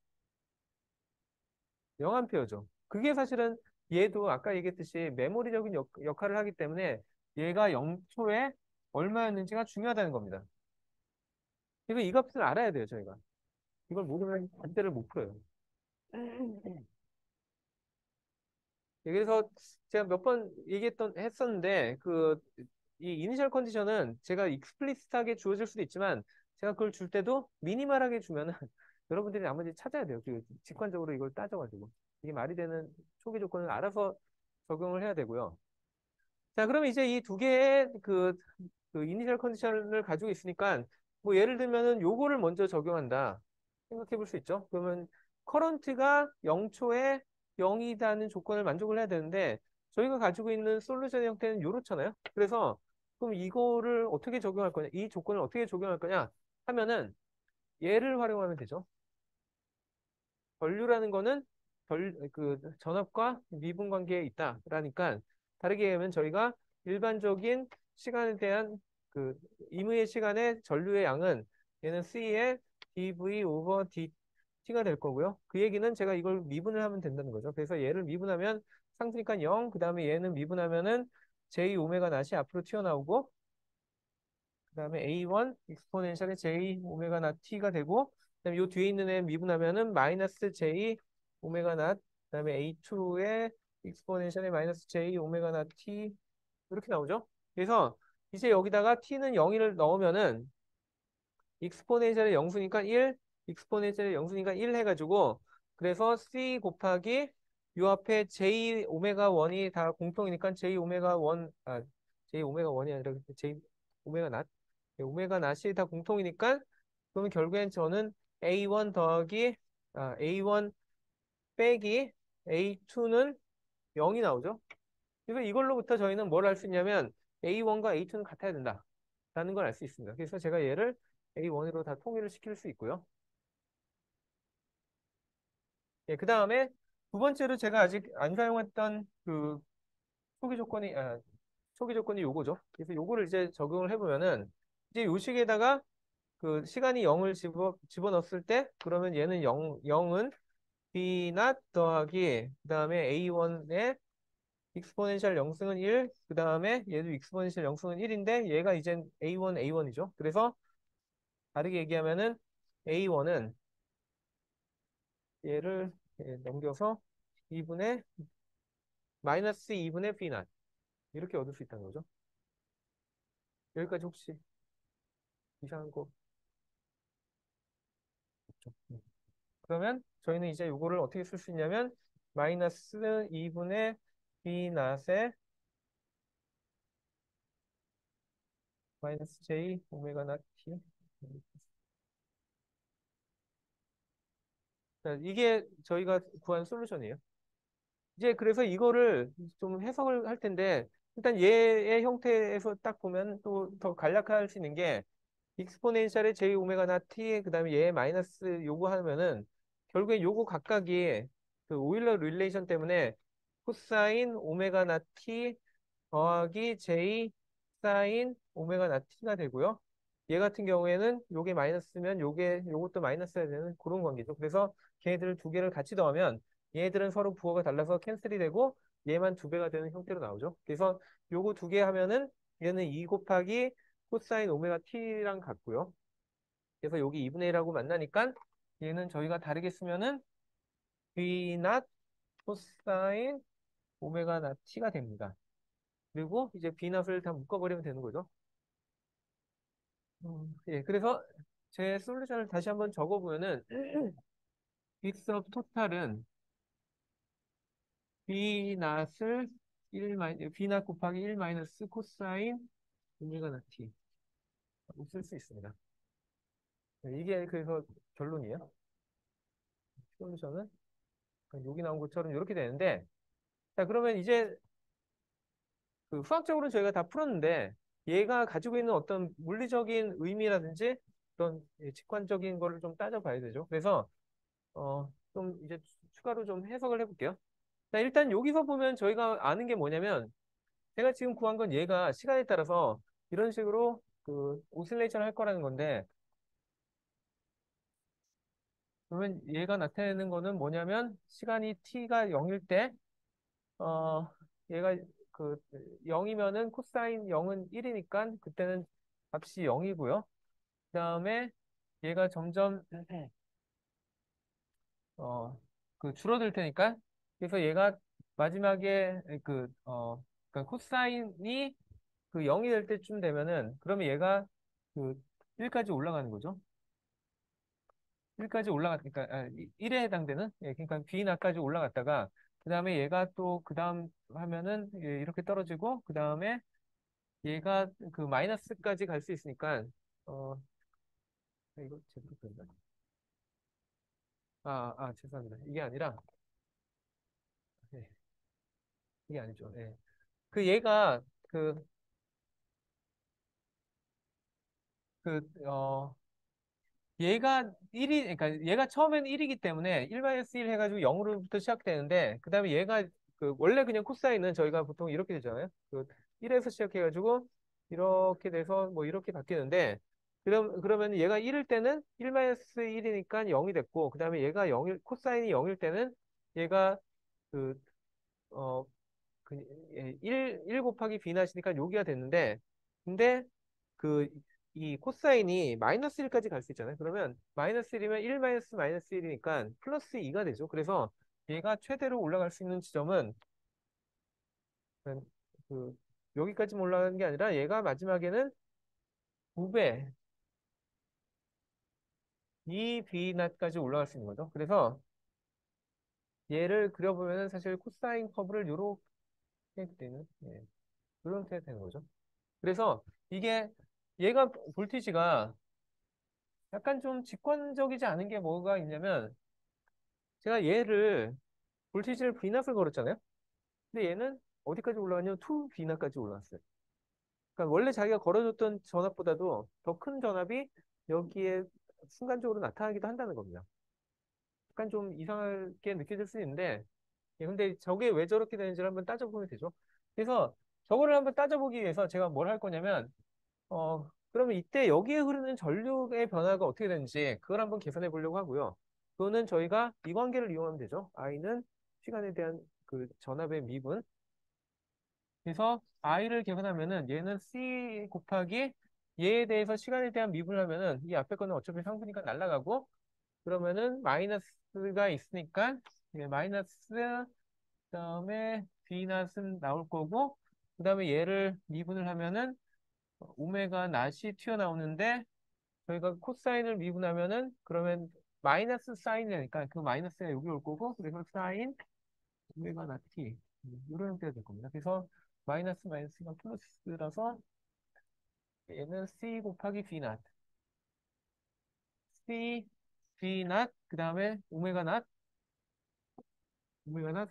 0암페어죠. 그게 사실은 얘도 아까 얘기했듯이 메모리적인 역할을 하기 때문에 얘가 0초에 얼마였는지가 중요하다는 겁니다. 그래서 이 값을 알아야 돼요, 저희가. 이걸 모르면 문제를 못 풀어요. 예, 그래서 제가 몇 번 했었는데 이 이니셜 컨디션은 제가 익스플리시트하게 주어질 수도 있지만 제가 그걸 줄 때도 미니멀하게 주면은 여러분들이 나머지 찾아야 돼요. 직관적으로 이걸 따져가지고 이게 말이 되는 초기 조건을 알아서 적용을 해야 되고요. 자, 그러면 이제 이 두 개의 그 이니셜 컨디션을 가지고 있으니까 뭐 예를 들면은 요거를 먼저 적용한다 생각해 볼 수 있죠. 그러면 커런트가 0초에 0이라는 조건을 만족을 해야 되는데 저희가 가지고 있는 솔루션 형태는 요렇잖아요. 그래서 그럼 이거를 어떻게 적용할 거냐, 이 조건을 어떻게 적용할 거냐 하면은 얘를 활용하면 되죠. 전류라는 거는 그 전압과 미분 관계에 있다라니까 다르게 얘기하면 저희가 일반적인 시간에 대한 그 임의의 시간의 전류의 양은 얘는 C의 dV 오버 dt가 될 거고요. 그 얘기는 제가 이걸 미분을 하면 된다는 거죠. 그래서 얘를 미분하면 상수니까 0, 그 다음에 얘는 미분하면은 J 오메가 낫이 앞으로 튀어나오고 그 다음에 A1 익스포넨셜의 J 오메가 낫 T가 되고 그다음에 요 뒤에 있는 애 미분하면은 마이너스 J 오메가 낫 그다음에 A2의 익스포넨셜의 마이너스 J 오메가 낫 T 이렇게 나오죠. 그래서 이제 여기다가 T는 0을 넣으면은 익스포넨셜의 영수니까 1, 익스포넨셜의 영수니까 1 해가지고 그래서 C 곱하기 요 앞에 J 오메가 1이 다 공통이니까 J 오메가 1 J 오메가 1이 아니라 J 오메가 낫 오메가 낫이 다 공통이니까 그러면 결국엔 저는 A1 더하기 A1 빼기 A2는 0이 나오죠. 그래서 이걸로부터 저희는 뭘 알 수 있냐면 A1과 A2는 같아야 된다. 라는 걸 알 수 있습니다. 그래서 제가 얘를 A1으로 다 통일을 시킬 수 있고요. 예, 그 다음에 두 번째로 제가 아직 안 사용했던 그 초기 조건이, 초기 조건이 요거죠. 그래서 요거를 이제 적용을 해보면은 이제 요 식에다가 그 시간이 0을 집어넣었을 때 그러면 얘는 0은 B not 더하기 그 다음에 A1의 익스포넨셜 영승은 1, 그 다음에 얘도 익스포넨셜 영승은 1인데 얘가 이젠 A1이죠. 그래서 다르게 얘기하면은 A1은 얘를 넘겨서 2분의 마이너스 2분의 B not 이렇게 얻을 수 있다는 거죠. 여기까지 혹시 이상한 거 그러면 저희는 이제 요거를 어떻게 쓸 수 있냐면 마이너스 2분의 b 낫의 마이너스 j 오메가 낫 t. 자, 이게 저희가 구한 솔루션이에요. 이제 그래서 이거를 좀 해석을 할 텐데 일단 얘의 형태에서 딱 보면 또 더 간략할 수 있는 게 익스포넨셜의 j 오메가 나 t 그다음에 얘 마이너스 요거 하면은 결국에 요거 각각이 그 오일러 릴레이션 때문에 코사인 오메가 나 t 더하기 j 사인 오메가 나 t가 되고요. 얘 같은 경우에는 요게 마이너스면 요것도 마이너스야 되는 그런 관계죠. 그래서 걔네들 두 개를 같이 더하면 얘네들은 서로 부호가 달라서 캔슬이 되고 얘만 두 배가 되는 형태로 나오죠. 그래서 요거 두 개 하면은 얘는 2 곱하기 코사인 오메가 t랑 같고요. 그래서 여기 2분의 1하고 만나니까 얘는 저희가 다르게 쓰면은 v not 코사인 오메가 not t가 됩니다. 그리고 이제 b not을 다 묶어버리면 되는 거죠. 예, 그래서 제 솔루션을 다시 한번 적어보면은 빅스업 토탈은 b not을 1 b not 곱하기 1 마이너스 코사인 오메가 not t 쓸 수 있습니다. 네, 이게 그래서 결론이에요. 솔루션은 여기 나온 것처럼 이렇게 되는데 자 그러면 이제 그 수학적으로는 저희가 다 풀었는데 얘가 가지고 있는 어떤 물리적인 의미라든지 그런 직관적인 거를 좀 따져봐야 되죠. 그래서 좀 이제 추가로 좀 해석을 해볼게요. 자, 일단 여기서 보면 저희가 아는 게 뭐냐면 제가 지금 구한 건 얘가 시간에 따라서 이런 식으로 그 오실레이션 할 거라는 건데 그러면 얘가 나타내는 거는 뭐냐면 시간이 t가 0일 때 어, 얘가 그 0이면은 코사인 0은 1이니까 그때는 값이 0이고요. 그다음에 얘가 점점 어, 그 줄어들 테니까 그래서 얘가 마지막에 그러니까 코사인이 그 0이 될 때쯤 되면은 그러면 얘가 그 1까지 올라가는 거죠. 1까지 올라갔으니까 1에 해당되는 그러니까 B나까지 올라갔다가 그다음에 얘가 또 그다음 하면은 이렇게 떨어지고 그다음에 얘가 그 마이너스까지 갈 수 있으니까 어 이거 제대로 된다. 죄송합니다. 이게 아니라 예, 이게 아니죠. 예. 그 얘가 그 얘가 1이 그러니까 얘가 처음에는 1이기 때문에 1-1 해가지고 0으로부터 시작되는데 그다음에 얘가 그 원래 그냥 코사인은 저희가 보통 이렇게 되잖아요. 그 1에서 시작해가지고 이렇게 돼서 뭐 이렇게 바뀌는데 그러면 얘가 1일 때는 1-1이니까 0이 됐고 그다음에 얘가 0일 코사인이 0일 때는 얘가 그 어, 그, 1 곱하기 b 낫이니까 여기가 됐는데 근데 그 이 코사인이 마이너스 1까지 갈 수 있잖아요. 그러면 마이너스 1이면 1 마이너스 마이너스 1이니까 플러스 2가 되죠. 그래서 얘가 최대로 올라갈 수 있는 지점은 그 그 여기까지 올라가는 게 아니라 얘가 마지막에는 2배 이 b 낫까지 올라갈 수 있는 거죠. 그래서 얘를 그려보면은 사실 코사인 커브를 이렇게 되는 이렇게 되는 거죠. 그래서 이게 얘가 볼티지가 약간 좀 직관적이지 않은 게 뭐가 있냐면 제가 얘를 볼티지를 V낫을 걸었잖아요. 근데 얘는 어디까지 올라갔냐면 2V낫까지 올라갔어요. 그러니까 원래 자기가 걸어줬던 전압보다도 더 큰 전압이 여기에 순간적으로 나타나기도 한다는 겁니다. 약간 좀 이상하게 느껴질 수 있는데 근데 저게 왜 저렇게 되는지를 한번 따져보면 되죠. 그래서 저거를 한번 따져보기 위해서 제가 뭘 할 거냐면 그러면 이때 여기에 흐르는 전류의 변화가 어떻게 되는지 그걸 한번 계산해 보려고 하고요. 그거는 저희가 이 관계를 이용하면 되죠. I는 시간에 대한 그 전압의 미분. 그래서 I를 계산하면은 얘는 C 곱하기 얘에 대해서 시간에 대한 미분을 하면은 이 앞에 거는 어차피 상수니까 날아가고 그러면은 마이너스가 있으니까 마이너스 그다음에 B 낫은 나올 거고 그다음에 얘를 미분을 하면은 오메가 낫이 튀어나오는데 저희가 코사인을 미분하면은 그러면 마이너스 사인이니까 그 마이너스가 여기 올 거고, 그래서 사인 오메가 나 t 이런 형태가 될 겁니다. 그래서 마이너스 마이너스가 플러스라서 얘는 c 곱하기 v 낫 c v 낫 그 다음에 오메가 낫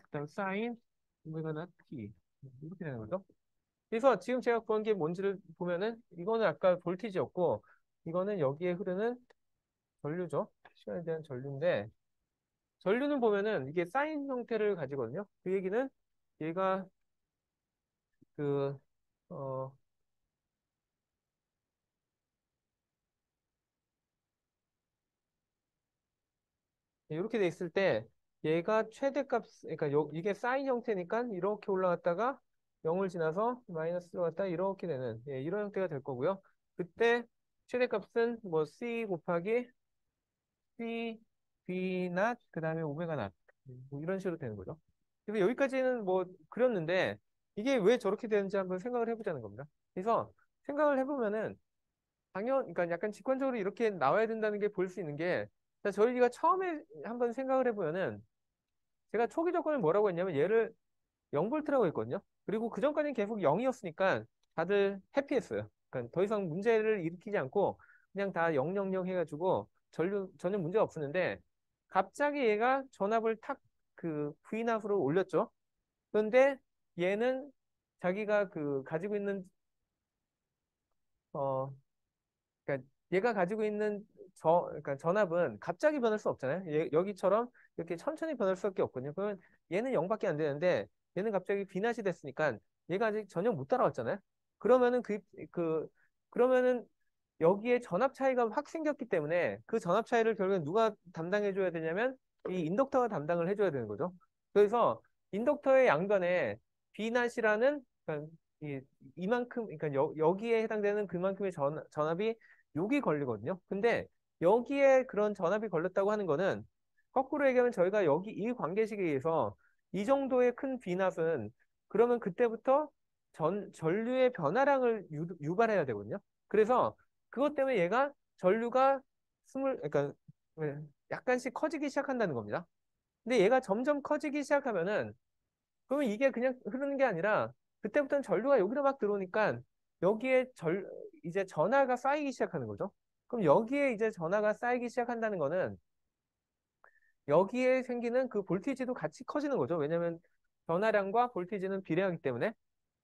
그다음 사인 오메가 낫 t 이렇게 되는 거죠. 그래서 지금 제가 구한 게 뭔지를 보면은 이거는 아까 볼티지였고 이거는 여기에 흐르는 전류죠. 시간에 대한 전류인데 전류는 보면은 이게 사인 형태를 가지거든요. 그 얘기는 얘가 그 어, 이렇게 돼 있을 때 얘가 최대값 그러니까 이게 사인 형태니까 이렇게 올라갔다가 0을 지나서 마이너스로 갔다 이렇게 되는 이런 형태가 될 거고요. 그때 최대값은 뭐 c 곱하기 c b 낫 그다음에 오메가 낫 뭐 이런 식으로 되는 거죠. 그래서 여기까지는 뭐 그렸는데 이게 왜 저렇게 되는지 한번 생각을 해보자는 겁니다. 그래서 생각을 해보면은 그러니까 약간 직관적으로 이렇게 나와야 된다는 게 볼 수 있는 게, 자, 저희가 처음에 한번 생각을 해보면은, 제가 초기 조건을 뭐라고 했냐면, 얘를 0볼트라고 했거든요. 그리고 그 전까지는 계속 0이었으니까 다들 해피했어요. 그러니까 더 이상 문제를 일으키지 않고, 그냥 다 000 해가지고, 전혀 문제가 없었는데, 갑자기 얘가 전압을 V납으로 올렸죠. 그런데 얘는 자기가 가지고 있는, 어, 그러니까 얘가 가지고 있는 그러니까 전압은 갑자기 변할 수 없잖아요. 여기처럼 이렇게 천천히 변할 수밖에 없거든요. 그러면 얘는 0밖에 안 되는데 얘는 갑자기 비낫이 됐으니까 얘가 아직 전혀 못 따라왔잖아요. 그러면은 그 그러면은 여기에 전압 차이가 확 생겼기 때문에 그 전압 차이를 결국엔 누가 담당해 줘야 되냐면 이 인덕터가 담당을 해줘야 되는 거죠. 그래서 인덕터의 양변에 비낫이라는 그러니까 이만큼 그러니까 여기에 해당되는 그만큼의 전압이 여기 걸리거든요. 근데 여기에 그런 전압이 걸렸다고 하는 거는 거꾸로 얘기하면 저희가 여기 이 관계식에 의해서 이 정도의 큰 비낫은 그러면 그때부터 전류의 변화량을 유발해야 되거든요. 그래서 그것 때문에 얘가 전류가 그러니까 네, 약간씩 커지기 시작한다는 겁니다. 근데 얘가 점점 커지기 시작하면은 그러면 이게 그냥 흐르는 게 아니라 그때부터는 전류가 여기로 막 들어오니까 여기에 이제 전하가 쌓이기 시작하는 거죠. 그럼 여기에 이제 전하가 쌓이기 시작한다는 거는 여기에 생기는 그 볼티지도 같이 커지는 거죠. 왜냐하면 전하량과 볼티지는 비례하기 때문에.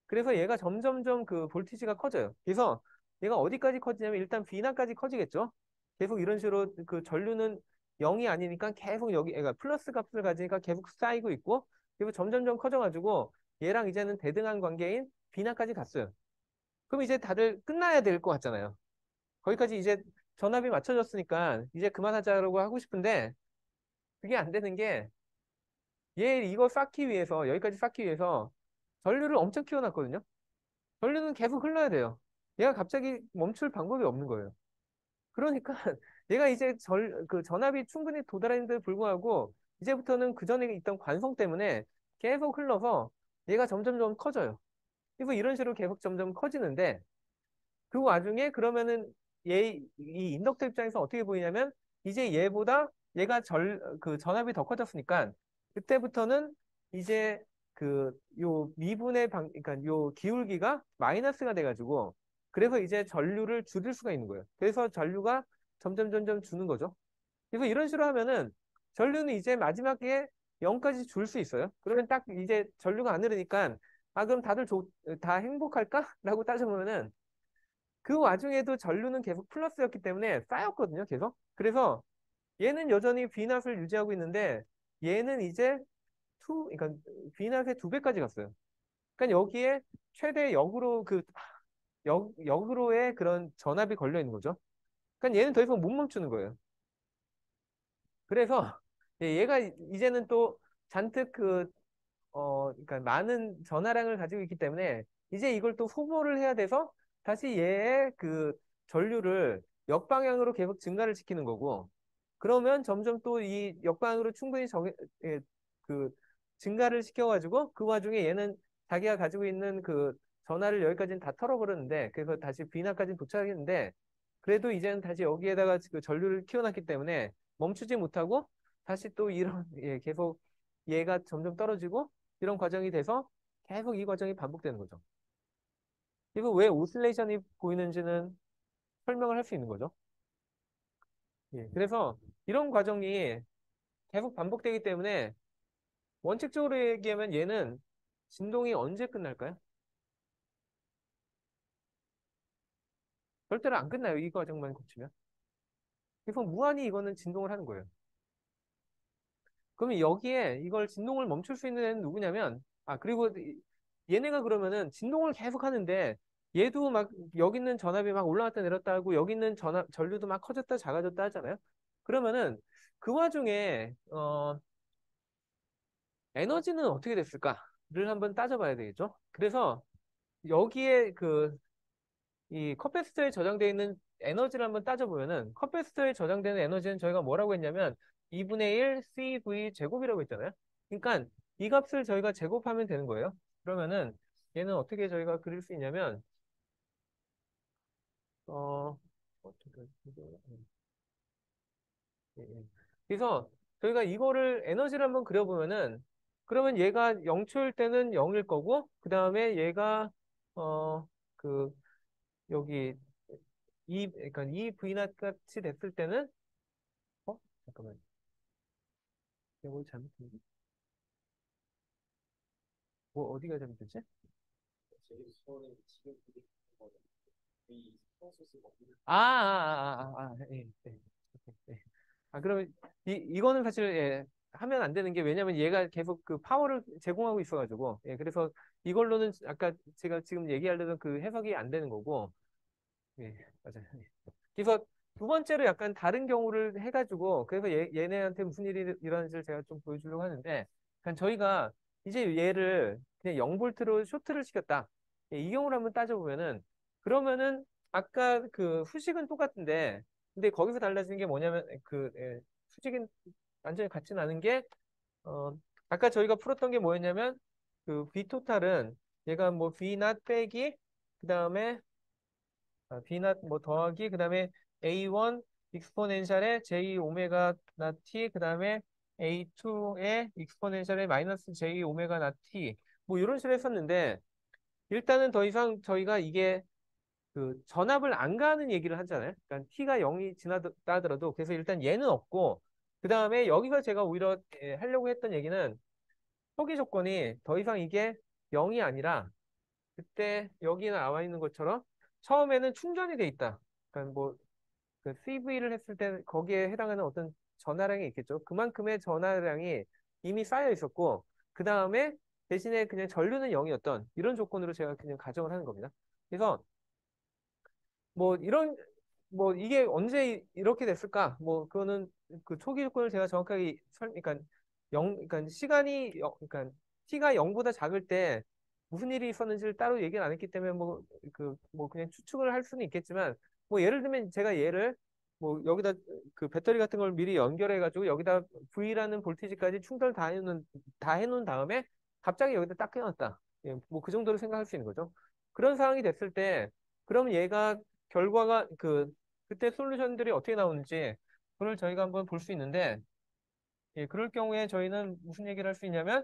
그래서 얘가 점점점 그 볼티지가 커져요. 그래서 얘가 어디까지 커지냐면 일단 V나까지 커지겠죠. 계속 이런 식으로 그 전류는 0이 아니니까 계속 여기 얘가 플러스 값을 가지니까 계속 쌓이고 있고 그리고 점점점 커져가지고 얘랑 이제는 대등한 관계인 B나까지 갔어요. 그럼 이제 다들 끝나야 될 것 같잖아요. 거기까지 이제 전압이 맞춰졌으니까 이제 그만하자고 하고 싶은데 그게 안 되는 게 얘 이거 쌓기 위해서 여기까지 쌓기 위해서 전류를 엄청 키워놨거든요. 전류는 계속 흘러야 돼요. 얘가 갑자기 멈출 방법이 없는 거예요. 그러니까 얘가 이제 그 전압이 충분히 도달했는데도 불구하고 이제부터는 그 전에 있던 관성 때문에 계속 흘러서 얘가 점점점 커져요. 그래서 이런 식으로 계속 점점 커지는데 그 와중에 그러면은 이 인덕터 입장에서 어떻게 보이냐면 이제 얘보다 얘가 그 전압이 더 커졌으니까 그때부터는 이제 요 미분의 그러니까 요 기울기가 마이너스가 돼가지고 그래서 이제 전류를 줄일 수가 있는 거예요. 그래서 전류가 점점 주는 거죠. 그래서 이런 식으로 하면은 전류는 이제 마지막에 0까지 줄 수 있어요. 그러면 딱 이제 전류가 안 흐르니까 아 그럼 다 행복할까? 라고 따져보면은 그 와중에도 전류는 계속 플러스였기 때문에 쌓였거든요, 계속. 그래서 얘는 여전히 V낫을 유지하고 있는데 얘는 이제 그러니까 V낫의 2배까지 갔어요. 그러니까 여기에 최대 역으로의 그런 전압이 걸려 있는 거죠. 그러니까 얘는 더 이상 못 멈추는 거예요. 그래서 얘가 이제는 또 잔뜩 그러니까 많은 전화량을 가지고 있기 때문에 이제 이걸 또 소모를 해야 돼서 다시 얘의 그 전류를 역방향으로 계속 증가를 시키는 거고 그러면 점점 또 이 역방향으로 충분히 그 증가를 시켜가지고 그 와중에 얘는 자기가 가지고 있는 그 전화를 여기까지는 다 털어버렸는데 그래서 다시 B나까지 도착했는데 그래도 이제는 다시 여기에다가 그 전류를 키워놨기 때문에 멈추지 못하고 다시 또 이런 예, 계속 얘가 점점 떨어지고 이런 과정이 돼서 계속 이 과정이 반복되는 거죠. 이거 왜 오실레이션이 보이는지는 설명을 할 수 있는 거죠. 예, 그래서 이런 과정이 계속 반복되기 때문에 원칙적으로 얘기하면 얘는 진동이 언제 끝날까요? 절대로 안 끝나요. 이 과정만 거치면. 그래서 무한히 이거는 진동을 하는 거예요. 그러면 여기에 이걸 진동을 멈출 수 있는 애는 누구냐면, 그리고 얘네가 그러면은 진동을 계속 하는데, 얘도 막, 여기 있는 전압이 막 올라갔다 내렸다 하고, 여기 있는 전류도 막 커졌다 작아졌다 하잖아요. 그러면은, 그 와중에, 에너지는 어떻게 됐을까를 한번 따져봐야 되겠죠. 그래서, 여기에 이 컵패스터에 저장되어 있는 에너지를 한번 따져보면은, 컵패스터에 저장되는 에너지는 저희가 뭐라고 했냐면, 2분의 1 CV 제곱이라고 했잖아요. 그러니까 이 값을 저희가 제곱하면 되는 거예요. 그러면은 얘는 어떻게 저희가 그릴 수 있냐면, 어떻게, 예, 예. 그래서 저희가 이거를 에너지를 한번 그려보면은, 그러면 얘가 0초일 때는 0일 거고, 그 다음에 얘가, 어, 그, 여기, 그러니까 이 V낫 같이 됐을 때는, 잠깐만. 이거 잘못했는데? 뭐, 어디가 잘못됐지? 예, 네. 네. 그러면 이거는 사실 예, 하면 안 되는 게 왜냐면 얘가 계속 그 파워를 제공하고 있어가지고 예, 그래서 이걸로는 아까 제가 지금 얘기하려던 그 해석이 안 되는 거고 예, 맞아요. 예. 그래서 두 번째로 약간 다른 경우를 해가지고 그래서 얘네한테 무슨 일이 일어나는지를 제가 좀 보여주려고 하는데 그냥 저희가 이제 얘를 그냥 0볼트로 쇼트를 시켰다. 예, 이 경우를 한번 따져보면은 그러면은 아까 그 수식은 똑같은데 근데 거기서 달라지는 게 뭐냐면 수식이 완전히 같진 않은 게 어, 아까 저희가 풀었던 게 뭐였냐면 그 V 토탈은 얘가 뭐 V not 빼기 그 다음에 B낫 뭐 더하기 그다음에 A1 익스포넨셜의 J 오메가 나 T 그다음에 A2의 익스포넨셜의 마이너스 J 오메가 나 T 뭐 이런 식으로 했었는데 일단은 더 이상 저희가 이게 그 전압을 안 가는 얘기를 하잖아요. 그러니까 T가 0이 지나다 하더라도 그래서 일단 얘는 없고 그다음에 여기서 제가 오히려 하려고 했던 얘기는 초기 조건이 더 이상 이게 0이 아니라 그때 여기 나와 있는 것처럼 처음에는 충전이 돼 있다. 그러니까 뭐 그 CV를 했을 때 거기에 해당하는 어떤 전화량이 있겠죠. 그만큼의 전화량이 이미 쌓여 있었고 그 다음에 대신에 그냥 전류는 0이었던 이런 조건으로 제가 그냥 가정을 하는 겁니다. 그래서 뭐 이런 뭐 이게 언제 이렇게 됐을까? 뭐 그거는 그 초기 조건을 제가 정확하게 그러니까 그러니까 시간이 그러니까 t가 0보다 작을 때 무슨 일이 있었는지를 따로 얘기를 안 했기 때문에 뭐 뭐 그냥 추측을 할 수는 있겠지만 뭐 예를 들면 제가 얘를 뭐 여기다 그 배터리 같은 걸 미리 연결해 가지고 여기다 V라는 볼테이지까지 충전을 다 해놓은 다음에 갑자기 여기다 딱 해놨다. 예, 뭐 그 정도로 생각할 수 있는 거죠. 그런 상황이 됐을 때 그럼 얘가 결과가 그때 솔루션들이 어떻게 나오는지 그걸 저희가 한번 볼 수 있는데 예, 그럴 경우에 저희는 무슨 얘기를 할 수 있냐면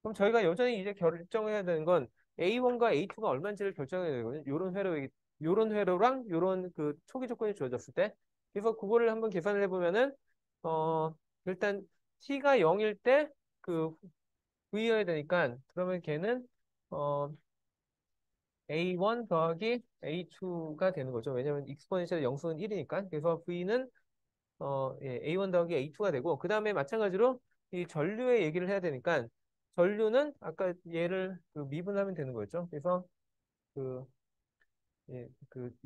그럼 저희가 여전히 이제 결정해야 되는 건 A1과 A2가 얼마인지를 결정해야 되거든요. 요런 회로랑 요런 그 초기 조건이 주어졌을 때 그래서 그거를 한번 계산을 해보면은 일단 T가 0일 때 그 V여야 되니까 그러면 걔는 어 A1 더하기 A2가 되는 거죠. 왜냐면 익스포넨셜 영수는 1이니까. 그래서 V는 A1 더하기 A2가 되고 그 다음에 마찬가지로 이 전류의 얘기를 해야 되니까 전류는 아까 얘를 미분하면 되는 거죠. 그래서 그,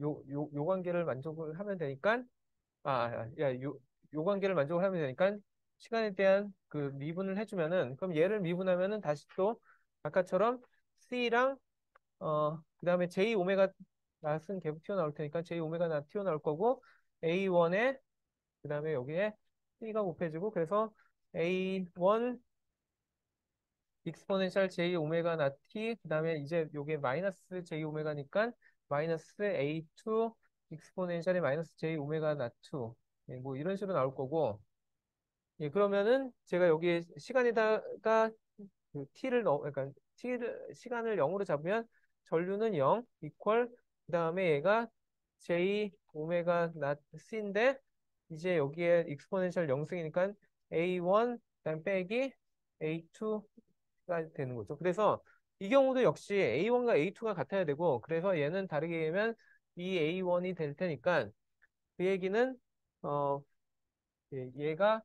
요 관계를 만족을 하면 되니까 요 관계를 만족을 하면 되니까 시간에 대한 그 미분을 해주면은 그럼 얘를 미분하면은 다시 또 아까처럼 C랑 그 다음에 J 오메가 낫은 계속 튀어나올 테니까 J 오메가 낫 튀어나올 거고 A1에 그 다음에 여기에 C가 곱해지고 그래서 A1 익스포넨셜 J 오메가 나 T 그 다음에 이제 요게 마이너스 J 오메가니까 마이너스 A2 익스포넨셜의 마이너스 J 오메가 나 2 뭐 이런 식으로 나올 거고 예, 그러면은 제가 여기 시간에다가 그 t를 그러니까 시간을 0으로 잡으면 전류는 0 이퀄 그다음에 얘가 j 오메가 낫 c인데 이제 여기에 익스포넨셜 0승이니까 a1 그다음 빼기 a2가 되는 거죠. 그래서 이 경우도 역시 a1과 a2가 같아야 되고 그래서 얘는 다르게 하면 이 a1이 될 테니까 그 얘기는 어 얘가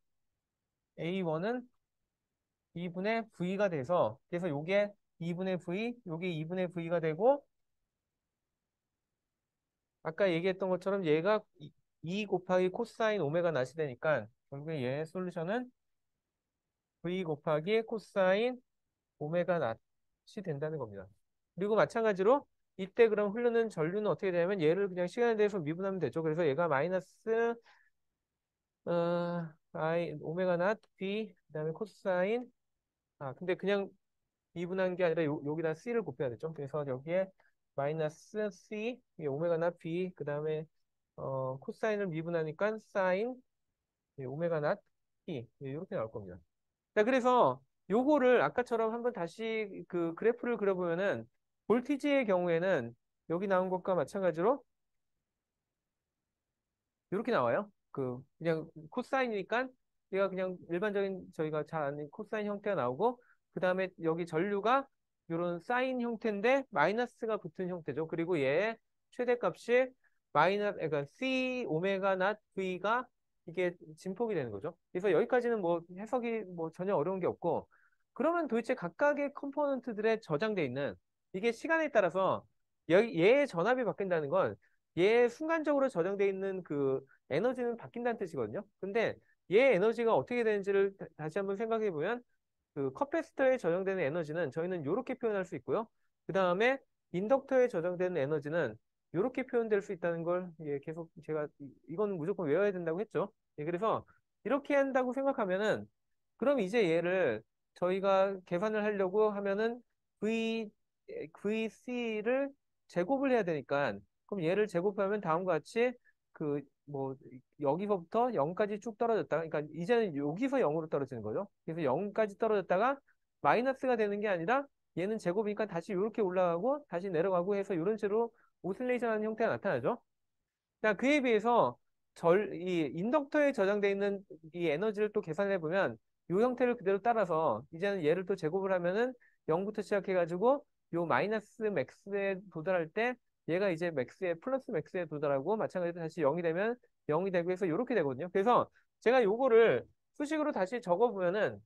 a1은 2분의 v가 돼서 그래서 요게 2분의 v, 요게 2분의 v가 되고 아까 얘기했던 것처럼 얘가 2 곱하기 코사인 오메가 낫이 되니까 결국에 얘의 솔루션은 v 곱하기 코사인 오메가 낫이 된다는 겁니다. 그리고 마찬가지로 이때 그럼 흐르는 전류는 어떻게 되냐면 얘를 그냥 시간에 대해서 미분하면 되죠. 그래서 얘가 마이너스 오메가 낫 v 그다음에 코사인 근데 그냥 미분한 게 아니라 여기다 c를 곱해야 되죠. 그래서 여기에 마이너스 c 이게 오메가 나 b 그 다음에 코사인을 미분하니까 사인 오메가 나 t 이렇게 나올 겁니다. 자 그래서 요거를 아까처럼 한번 다시 그 그래프를 그려보면은 볼티지의 경우에는 여기 나온 것과 마찬가지로 이렇게 나와요. 그 그냥 코사인이니까 얘가 그냥 일반적인 저희가 잘 아는 코사인 형태가 나오고 그 다음에 여기 전류가 이런 사인 형태인데 마이너스가 붙은 형태죠. 그리고 얘의 최대값이 그러니까 C 오메가 낫 V가 이게 진폭이 되는 거죠. 그래서 여기까지는 뭐 해석이 뭐 전혀 어려운 게 없고 그러면 도대체 각각의 컴포넌트들에 저장돼 있는 이게 시간에 따라서 얘의 전압이 바뀐다는 건 얘 순간적으로 저장돼 있는 그 에너지는 바뀐다는 뜻이거든요. 근데 얘 에너지가 어떻게 되는지를 다시 한번 생각해 보면 그 컵패시터에 저장되는 에너지는 저희는 이렇게 표현할 수 있고요. 그 다음에 인덕터에 저장되는 에너지는 이렇게 표현될 수 있다는 걸 계속 제가 이건 무조건 외워야 된다고 했죠. 그래서 이렇게 한다고 생각하면은 그럼 이제 얘를 저희가 계산을 하려고 하면은 VC를 제곱을 해야 되니까 그럼 얘를 제곱하면 다음과 같이 그 뭐 여기서부터 0까지 쭉 떨어졌다가 그러니까 이제는 여기서 0으로 떨어지는 거죠. 그래서 0까지 떨어졌다가 마이너스가 되는 게 아니라 얘는 제곱이니까 다시 이렇게 올라가고 다시 내려가고 해서 이런 식으로 오실레이션 하는 형태가 나타나죠. 자, 그에 비해서 이 인덕터에 저장되어 있는 이 에너지를 또 계산해 보면 이 형태를 그대로 따라서 이제는 얘를 또 제곱을 하면은 0부터 시작해가지고 요 마이너스 맥스에 도달할 때 얘가 이제 맥스에 플러스 맥스에 도달하고 마찬가지로 다시 0이 되면 0이 되고 해서 이렇게 되거든요. 그래서 제가 요거를 수식으로 다시 적어보면은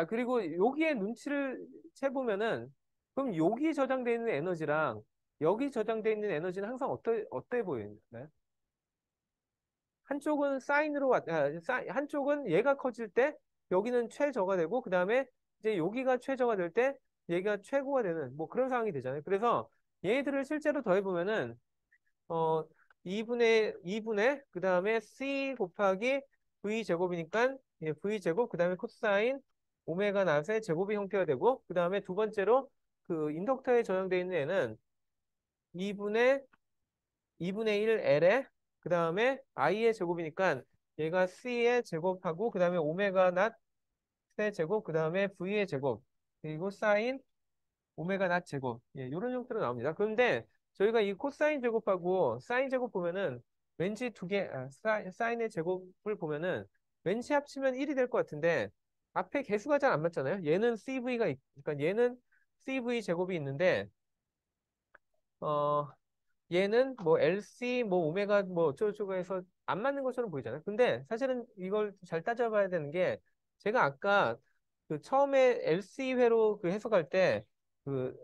그리고 여기에 눈치를 채보면은 그럼 여기 저장되어 있는 에너지랑 여기 저장되어 있는 에너지는 항상 어때 보이나요? 한쪽은 한쪽은 얘가 커질 때 여기는 최저가 되고 그 다음에 이제 여기가 최저가 될 때 얘가 최고가 되는 뭐 그런 상황이 되잖아요. 그래서 얘들을 실제로 더해보면은 어 2분의 그 다음에 C 곱하기 V 제곱이니까 V 제곱 그 다음에 코사인 오메가 낫의 제곱의 형태가 되고 그 다음에 두 번째로 그 인덕터에 저장되어 있는 애는 2분의 2분의 1 L에 그 다음에 I의 제곱이니까 얘가 C의 제곱하고 그 다음에 오메가 낫의 제곱 그 다음에 V의 제곱 그리고 사인 오메가 낫 제곱 이런 형태로 나옵니다. 그런데 저희가 이 코사인 제곱하고 사인 제곱 보면은 왠지 사인의 제곱을 보면은 왠지 합치면 1이 될 것 같은데 앞에 개수가 잘 안 맞잖아요. 얘는 그러니까 얘는 CV 제곱이 있는데 어 얘는 뭐 LC 뭐 오메가 뭐 어쩌고저쩌고 해서 안 맞는 것처럼 보이잖아요. 근데 사실은 이걸 잘 따져봐야 되는 게 제가 아까 그 처음에 LC 회로 그 해석할 때 그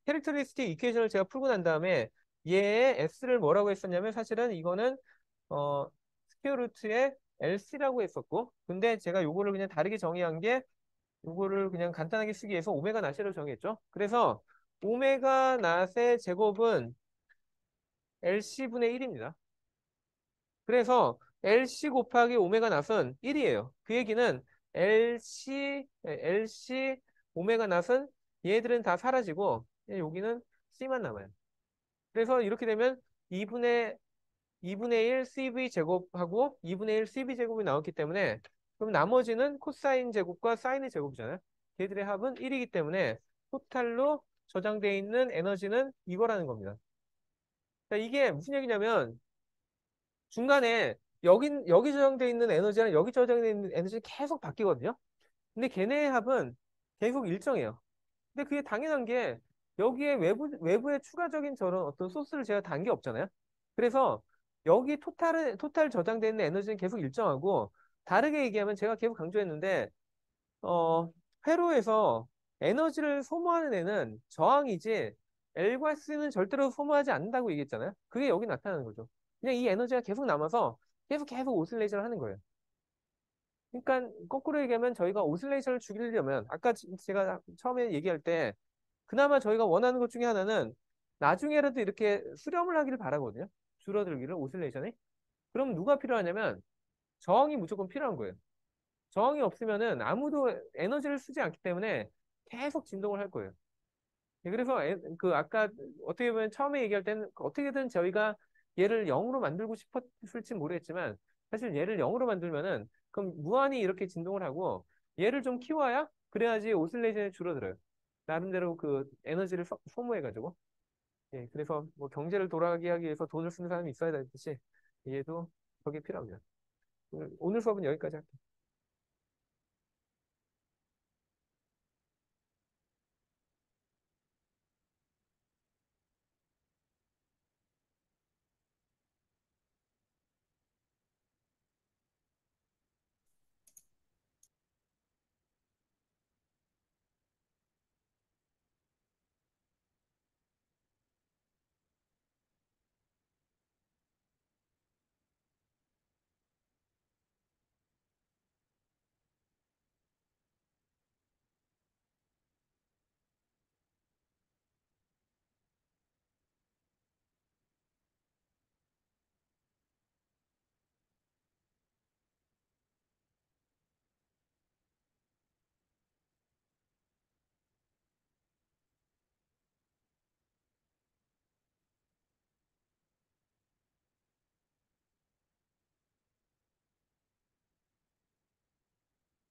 캐릭터리스틱 이퀘이션을 제가 풀고 난 다음에 얘의 S를 뭐라고 했었냐면 사실은 이거는 스퀘어 루트의 LC라고 했었고 근데 제가 요거를 그냥 다르게 정의한 게 요거를 그냥 간단하게 쓰기 위해서 오메가 나시로 정했죠. 그래서 오메가 낫의 제곱은 LC분의 1입니다. 그래서 LC 곱하기 오메가 낫은 1이에요. 그 얘기는 LC 오메가 낫은 얘들은 다 사라지고 여기는 C만 남아요. 그래서 이렇게 되면 2분의 2분의 1 CV 제곱하고 2분의 1 CV 제곱이 나왔기 때문에 그럼 나머지는 코사인 제곱과 사인의 제곱이잖아요. 걔들의 합은 1이기 때문에 토탈로 저장되어 있는 에너지는 이거라는 겁니다. 자, 이게 무슨 얘기냐면 중간에 여기 저장되어 있는 에너지랑 여기 저장되어 있는 에너지는 계속 바뀌거든요. 근데 걔네의 합은 계속 일정해요. 근데 그게 당연한 게 여기에 외부에 추가적인 저런 어떤 소스를 제가 단 게 없잖아요. 그래서 여기 토탈 저장되는 에너지는 계속 일정하고 다르게 얘기하면 제가 계속 강조했는데 어, 회로에서 에너지를 소모하는 애는 저항이지 L과 C는 절대로 소모하지 않는다고 얘기했잖아요. 그게 여기 나타나는 거죠. 그냥 이 에너지가 계속 남아서 계속 오실레이션을 하는 거예요. 그러니까 거꾸로 얘기하면 저희가 오실레이션을 죽이려면 아까 제가 처음에 얘기할 때 그나마 저희가 원하는 것 중에 하나는 나중에라도 이렇게 수렴을 하기를 바라거든요. 줄어들기를 오실레이션이. 그럼 누가 필요하냐면 저항이 무조건 필요한 거예요. 저항이 없으면은 아무도 에너지를 쓰지 않기 때문에 계속 진동을 할 거예요. 그래서 그 아까 어떻게 보면 처음에 얘기할 때는 어떻게든 저희가 얘를 0으로 만들고 싶었을지 모르겠지만 사실 얘를 0으로 만들면은 그럼 무한히 이렇게 진동을 하고 얘를 좀 키워야 그래야지 오실레이션이 줄어들어요. 나름대로 그 에너지를 소모해가지고. 예, 그래서 뭐 경제를 돌아가게 하기 위해서 돈을 쓰는 사람이 있어야 되듯이 얘도 그게 필요합니다. 오늘 수업은 여기까지 할게요.